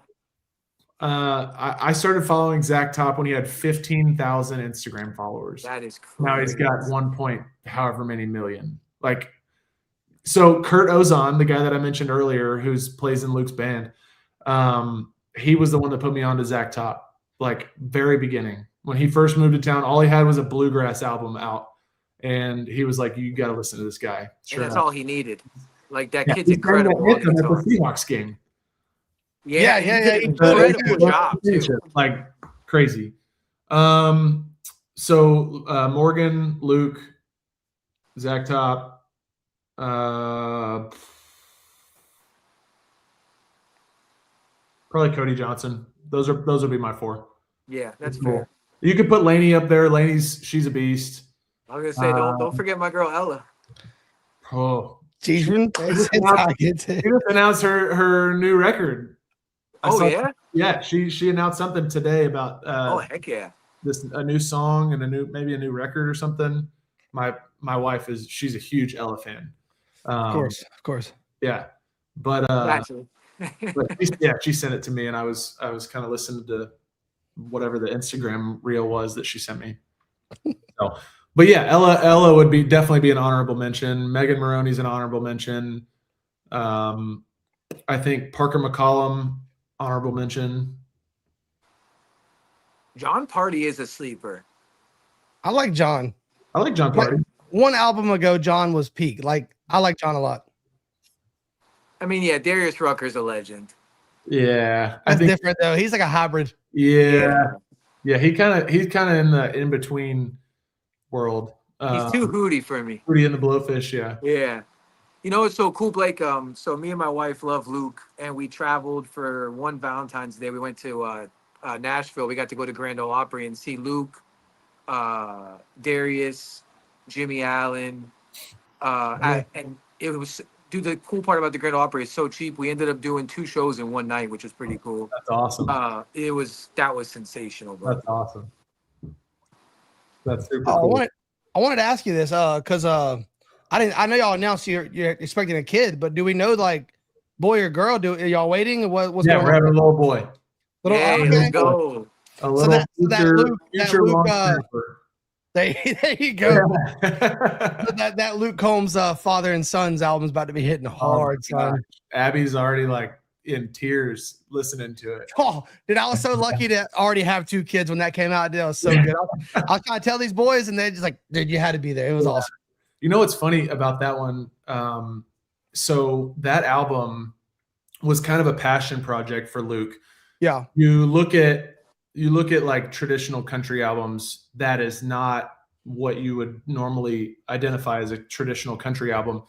I started following Zach Top when he had 15,000 Instagram followers. That is crazy. Now he's got 1 point however many million. Like, so Kurt Ozon, the guy that I mentioned earlier, plays in Luke's band, he was the one that put me on to Zach Top, like very beginning. When he first moved to town, all he had was a bluegrass album out. And he was like, you got to listen to this guy. Sure, and that's all he needed. Like, that kid's He's incredible. at the Seahawks game. Yeah. Incredible job, too. Like, crazy. So Morgan, Luke, Zach Top, probably Cody Johnson. Those would be my 4. Yeah, that's Cool. fair. You could put Lainey up there. She's a beast. I was gonna say, don't forget my girl Ella. Oh, She just announced her new record. Yeah? Yeah, she announced something today about Heck yeah. a new song and maybe a new record or something. My wife she's a huge Ella fan. Of course. Yeah. But Naturally. she sent it to me and I was kind of listening to whatever the Instagram reel was that she sent me. So, but yeah, Ella would definitely be an honorable mention. Megan Maroney's an honorable mention. I think Parker McCollum, honorable mention. John Party is a sleeper. I like John. I like John Party. One album ago, John was peak. Like, I like John a lot. I mean, yeah, Darius Rucker's a legend. Yeah, That's different though. He's like a hybrid. Yeah. He's kind of in the in between world. He's too hooty for me. Hootie and the Blowfish, yeah. Yeah. You know, it's so cool, Blake. So me and my wife love Luke, and we traveled for one Valentine's Day. We went to Nashville. We got to go to Grand Ole Opry and see Luke, Darius, Jimmy Allen, and it was. Dude, the cool part about the Grand Ole Opry is so cheap. We ended up doing 2 shows in one night, which was pretty cool. That's awesome. That was sensational, bro. That's awesome. That's super cool. cool. I wanted to ask you this, because I know y'all announced you're expecting a kid, but do we know, like, boy or girl? Are y'all waiting? What's yeah, going we're having a little boy. Hey, let's go. A little future long there you go. that Luke Combs Father and Sons album is about to be hitting hard, son. Abby's already like in tears listening to it. Oh, dude, I was so lucky to already have 2 kids when that came out. Dude, that was so good. I was trying to tell these boys, and they're just like, dude, you had to be there. It was awesome. You know what's funny about that one? So that album was kind of a passion project for Luke. Yeah. You look at like traditional country albums, that is not what you would normally identify as a traditional country album.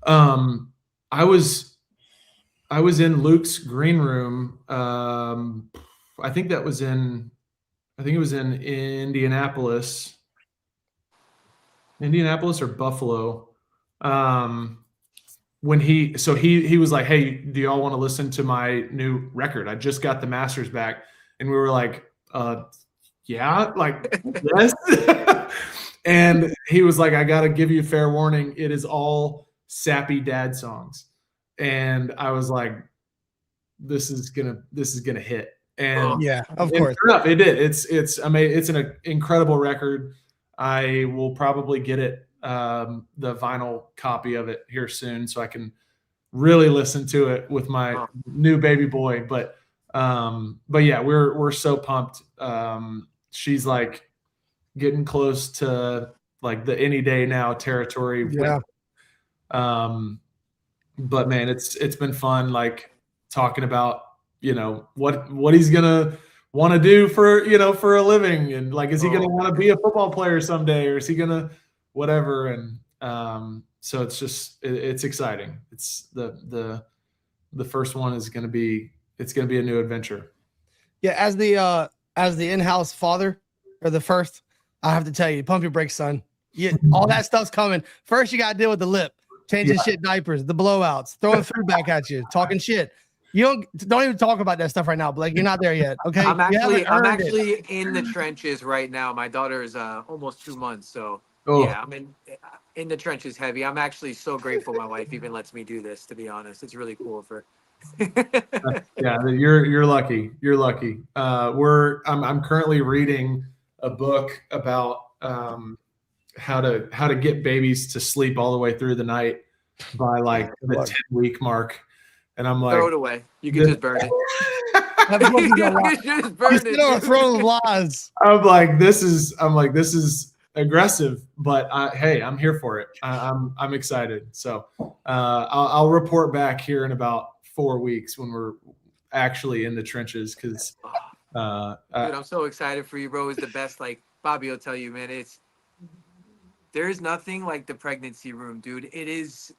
I was in Luke's green room. I think it was in Indianapolis or Buffalo. When he was like, hey, do y'all want to listen to my new record? I just got the masters back. And we were like, yeah, like, yes. And he was like, I got to give you fair warning. It is all sappy dad songs. And I was like, this is gonna hit. And yeah, of course. Sure enough, it did. It's an incredible record. I will probably get it, the vinyl copy of it here soon, so I can really listen to it with my new baby boy. But yeah, we're so pumped. She's like getting close to like the any day now territory. Yeah. But man, it's been fun, like talking about, you know, what he's gonna want to do for a living, and like, is he gonna want to be a football player someday, or is he gonna whatever? And so it's exciting. It's the first one is gonna be a new adventure. Yeah, as the in-house father, or the first, I have to tell you, pump your brakes, son. All that stuff's coming. First, you got to deal with the lip, changing shit diapers, the blowouts, throwing food back at you, talking shit. You don't even talk about that stuff right now, Blake. You're not there yet. Okay. I'm actually in the trenches right now. My daughter is almost 2 months, so Oh, Yeah, I'm in the trenches heavy. I'm actually so grateful my wife even lets me do this, to be honest. It's really cool of her. yeah, you're lucky. You're lucky. I'm currently reading a book about how to get babies to sleep all the way through the night by like the 10-week mark, and I'm like, Throw it away. You can this- just burn it. That book is a You lot. can just You burn sit on a it. throne of lies. I'm like, this is aggressive, but hey, I'm here for it. I'm excited. So I'll report back here in about 4 weeks when we're actually in the trenches because Dude, I'm so excited for you, bro. It's the best. Like Bobby will tell you, man. There's nothing like the pregnancy room, dude. It is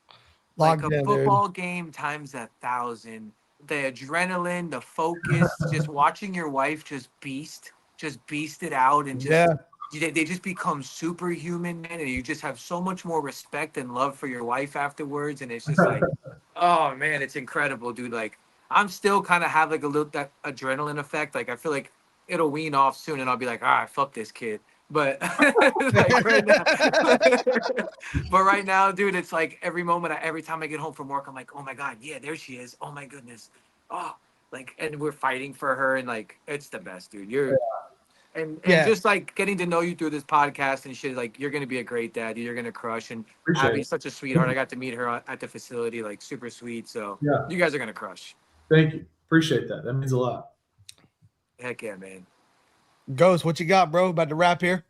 like Locked a in, football game times 1,000. The adrenaline, the focus, just watching your wife just beast it out, and just they just become superhuman, man. And you just have so much more respect and love for your wife afterwards. And it's just like, oh man, it's incredible, dude. Like I'm still kind of have like a little that adrenaline effect. Like I feel like it'll wean off soon, and I'll be like, all right, fuck this kid. But like right now, but right now, dude, it's like every moment, every time I get home from work, I'm like, oh my god, yeah, there she is. Oh my goodness, oh, like, and we're fighting for her, and like, it's the best, dude. And just like getting to know you through this podcast and shit, like you're gonna be a great dad. You're gonna crush, and Abby's such a sweetheart. I got to meet her at the facility, like super sweet. So yeah, you guys are gonna crush. thank you, appreciate that. That means a lot. Heck yeah, man. Ghost, what you got, bro? About to wrap here.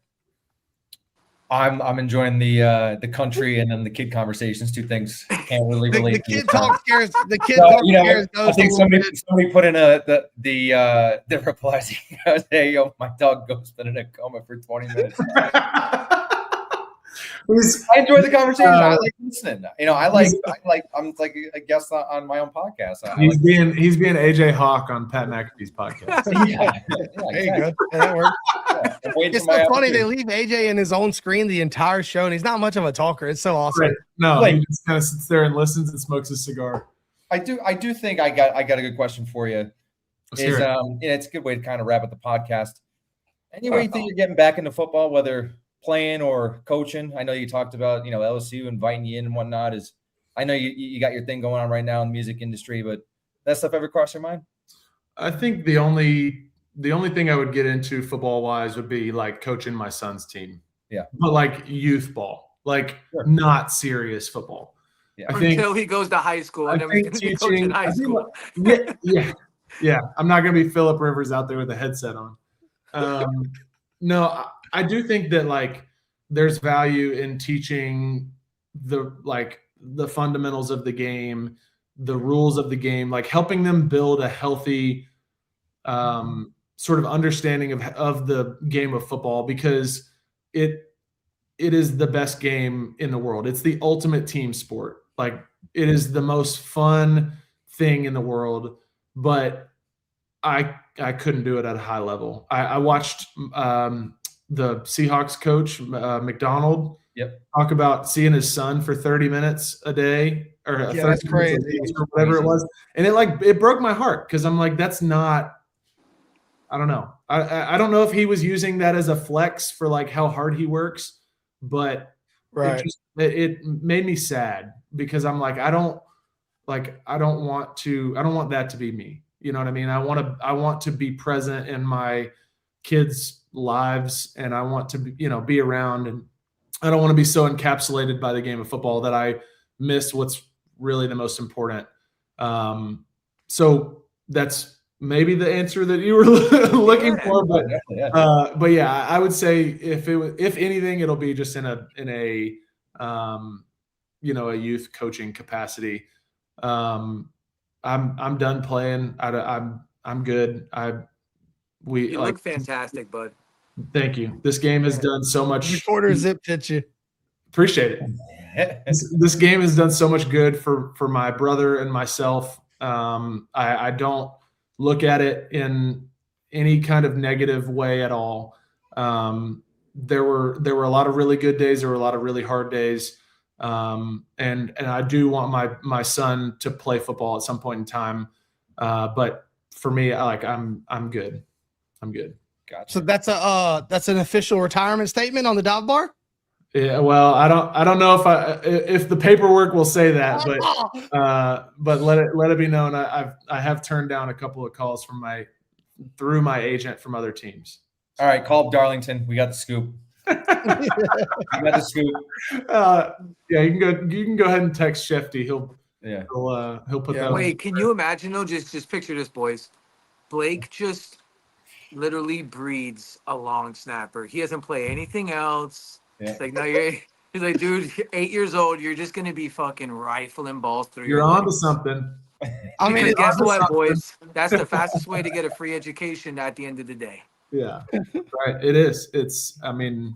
I'm enjoying the country and then the kid conversations. Two things can't really relate. The kid talk scares. The kid So, talk you know, scares I Ghost. think somebody put in the replies. He goes, "Hey, yo, my dog Ghost's been in a coma for 20 minutes." I enjoy the conversation. I like listening. You know, I'm like a guest on my own podcast. He's being AJ Hawk on Pat McAfee's podcast. There you go. Yeah, that works. It's so funny. They leave AJ in his own screen the entire show, and he's not much of a talker. It's so awesome. Right. No, Like, he just kind of sits there and listens and smokes a cigar. I do think I got a good question for you. It's a good way to kind of wrap up the podcast. Anyway, you think you're getting back into football, whether playing or coaching? I know you talked about, LSU inviting you in and whatnot. I know you got your thing going on right now in the music industry, but that stuff ever crossed your mind? I think the only thing I would get into football wise would be like coaching my son's team. Yeah. But like youth ball, like not serious football. Yeah. I think Until he goes to high school, and then he's going to be coaching high school. Yeah. I'm not going to be Phillip Rivers out there with a headset on. No, I do think that like there's value in teaching the fundamentals of the game, the rules of the game, like helping them build a healthy sort of understanding of the game of football, because it is the best game in the world. It's the ultimate team sport. Like it is the most fun thing in the world, but I couldn't do it at a high level. I watched the Seahawks coach, McDonald, talk about seeing his son for 30 minutes a day or that's crazy or whatever it was. And it broke my heart because I'm like, that's not, I don't know. I don't know if he was using that as a flex for like how hard he works, but it made me sad because I'm like, I don't want that to be me. You know what I mean? I want to be present in my kids' lives, and I want to be around, and I don't want to be so encapsulated by the game of football that I miss what's really the most important. So that's maybe the answer that you were looking for, but yeah, I would say if anything, it'll be just in a a youth coaching capacity. I'm done playing. I'm good. You look fantastic, bud. Thank you. This game has done so much. Reporter zip pitch you. Appreciate it. This game has done so much good for my brother and myself. I don't look at it in any kind of negative way at all. There were a lot of really good days. There were a lot of really hard days. And I do want my son to play football at some point in time. But for me, I'm good. I'm good. Gotcha. So that's an official retirement statement on the dive bar? Yeah, well, I don't know if the paperwork will say that, but let it be known I have turned down a couple of calls through my agent from other teams. All right, call up Darlington. We got the scoop. We got the scoop. Yeah, you can go ahead and text Shefty. He'll put that. Wait, can you imagine though? Just picture this, boys. Blake just literally breeds a long snapper. He doesn't play anything else. Yeah. It's like, no, he's like, dude, 8 years old, you're just gonna be fucking rifling balls through You're your on to legs. something. I mean, Because guess what, boys? That's the fastest way to get a free education at the end of the day. Yeah, right. It is. It's and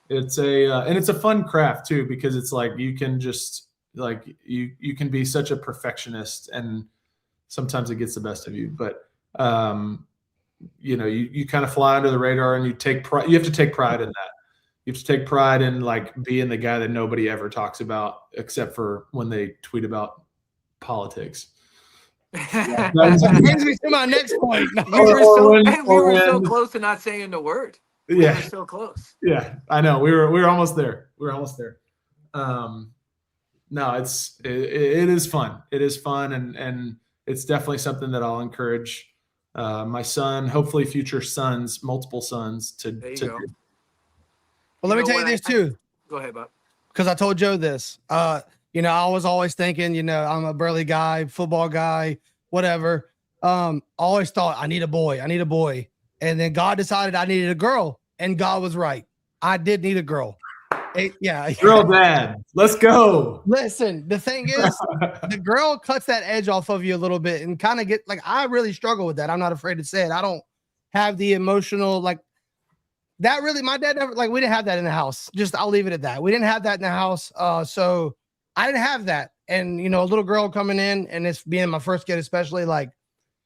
it's a fun craft too, because it's like you can just you can be such a perfectionist, and sometimes it gets the best of you. But you kind of fly under the radar, and you take pride. You have to take pride in that. You have to take pride in being the guy that nobody ever talks about, except for when they tweet about politics. that brings me to my next point. We were so close to not saying the word. We were so close. Yeah, I know. We were almost there. No, it is fun. It is fun, and it's definitely something that I'll encourage my son, hopefully future sons, multiple sons, to do. Well, let me tell you this too. Go ahead, Bob. Because I told Joe this. I was always thinking, I'm a burly guy, football guy, whatever. Always thought I need a boy. And then God decided I needed a girl, and God was right. I did need a girl. Girl dad. Let's go. Listen, the thing is, the girl cuts that edge off of you a little bit and kind of I really struggle with that. I'm not afraid to say it. I don't have the emotional, that really, my dad never, we didn't have that in the house. Just, I'll leave it at that. We didn't have that in the house. So I didn't have that. And, a little girl coming in, and it's being my first kid, especially,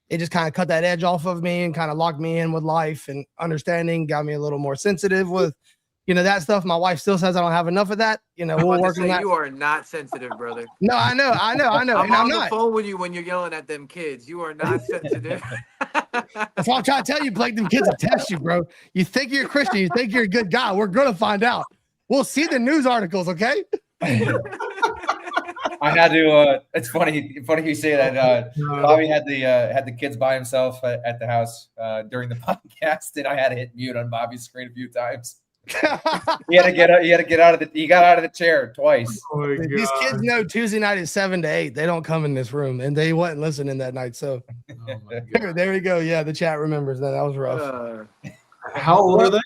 it just kind of cut that edge off of me and kind of locked me in with life and understanding, got me a little more sensitive with, that stuff. My wife still says I don't have enough of that. We'll work on that. You are not sensitive, brother. No, I know. I'm and on the phone with you when you're yelling at them kids. You are not sensitive. That's what I'm trying to tell you, Blake. Them kids will test you, bro. You think you're a Christian. You think you're a good guy. We're going to find out. We'll see the news articles, okay? I had to. It's funny you say that. Bobby had the kids by himself at the house during the podcast, and I had to hit mute on Bobby's screen a few times. He got out of the chair twice. Oh, these kids know Tuesday night is 7 to 8. They don't come in this room, and they wasn't listening that night. So there we go. Yeah, the chat remembers that. That was rough. How old are they?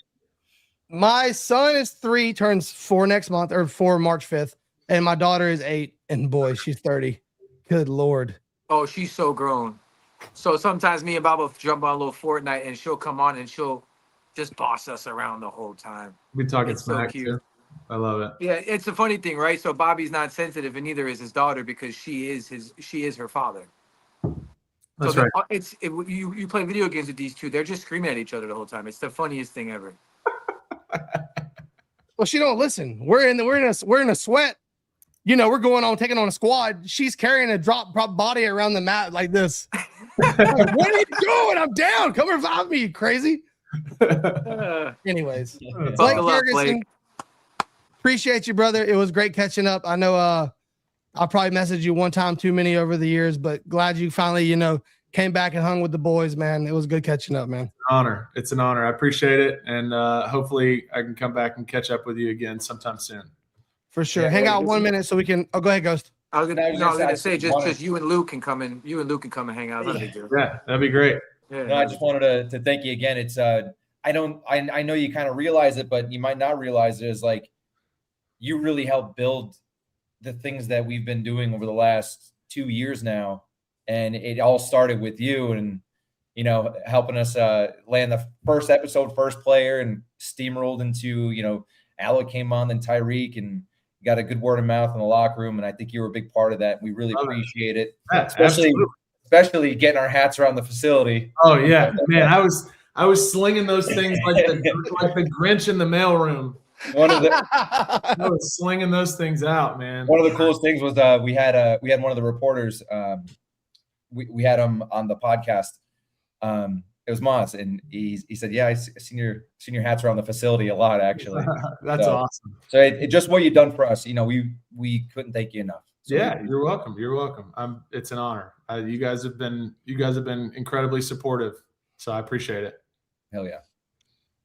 My son is 3, turns 4 next month, or 4 March 5th, and my daughter is 8, and boy, she's 30. Good Lord. Oh, she's so grown. So sometimes me and Bob will jump on a little Fortnite, and she'll come on and she'll just boss us around the whole time. We talking so smack cute. too. I love it. Yeah, it's a funny thing, right? So Bobby's not sensitive, and neither is his daughter, because she is her father. That's so right. You play video games with these two, they're just screaming at each other the whole time. It's the funniest thing ever. Well, she don't listen. We're in a sweat. We're going on taking on a squad. She's carrying a drop body around the mat like this. What are you doing? I'm down. Come revive me, you crazy. Anyways, Blake Ferguson, appreciate you, brother. It was great catching up. I know I probably messaged you one time too many over the years, but glad you finally, came back and hung with the boys, man. It was good catching up, man. It's an honor. I appreciate it. And hopefully I can come back and catch up with you again sometime soon. For sure. Hang out 1 minute so we can go ahead, Ghost. I was gonna say just you and Luke can come in. You and Luke can come and hang out. Yeah, that'd be great. Yeah. No, I just wanted to thank you again. It's I know you kind of realize it, but you might not realize it is you really helped build the things that we've been doing over the last 2 years now. And it all started with you and, helping us land the first episode, first player, and steamrolled into, Alec came on, then Tyreek, and got a good word of mouth in the locker room. And I think you were a big part of that. We really appreciate it, Yeah, especially getting our hats around the facility. Oh yeah, man. I was slinging those things like the Grinch in the mailroom. I was slinging those things out, man. One of the coolest things was we had one of the reporters. We had him on the podcast, It was Moss, and he said, "Yeah, I seen your hats around the facility a lot, actually." That's So- awesome. So it just what you've done for us. We couldn't thank you enough. So Yeah, you're welcome. You're welcome. It's an honor. You guys have been incredibly supportive, so I appreciate it. hell yeah.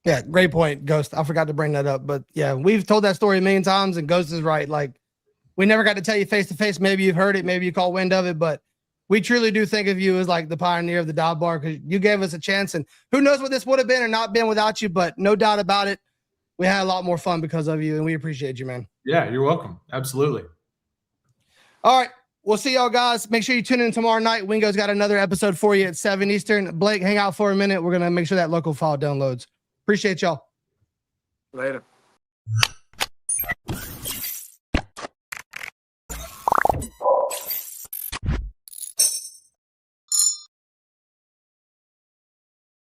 Yeah, great point, Ghost. I forgot to bring that up, but yeah, we've told that story a million times, and Ghost is right. Like, we never got to tell you face to face. Maybe you've heard it, maybe you caught wind of it, but we truly do think of you as like the pioneer of the dive bar, because you gave us a chance, and who knows what this would have been or not been without you. But no doubt about it, we had a lot more fun because of you, and we appreciate you, man. Yeah, you're welcome. Absolutely. All right. We'll see y'all guys. Make sure you tune in tomorrow night. Wingo's got another episode for you at 7 Eastern. Blake, hang out for a minute. We're going to make sure that local file downloads. Appreciate y'all. Later.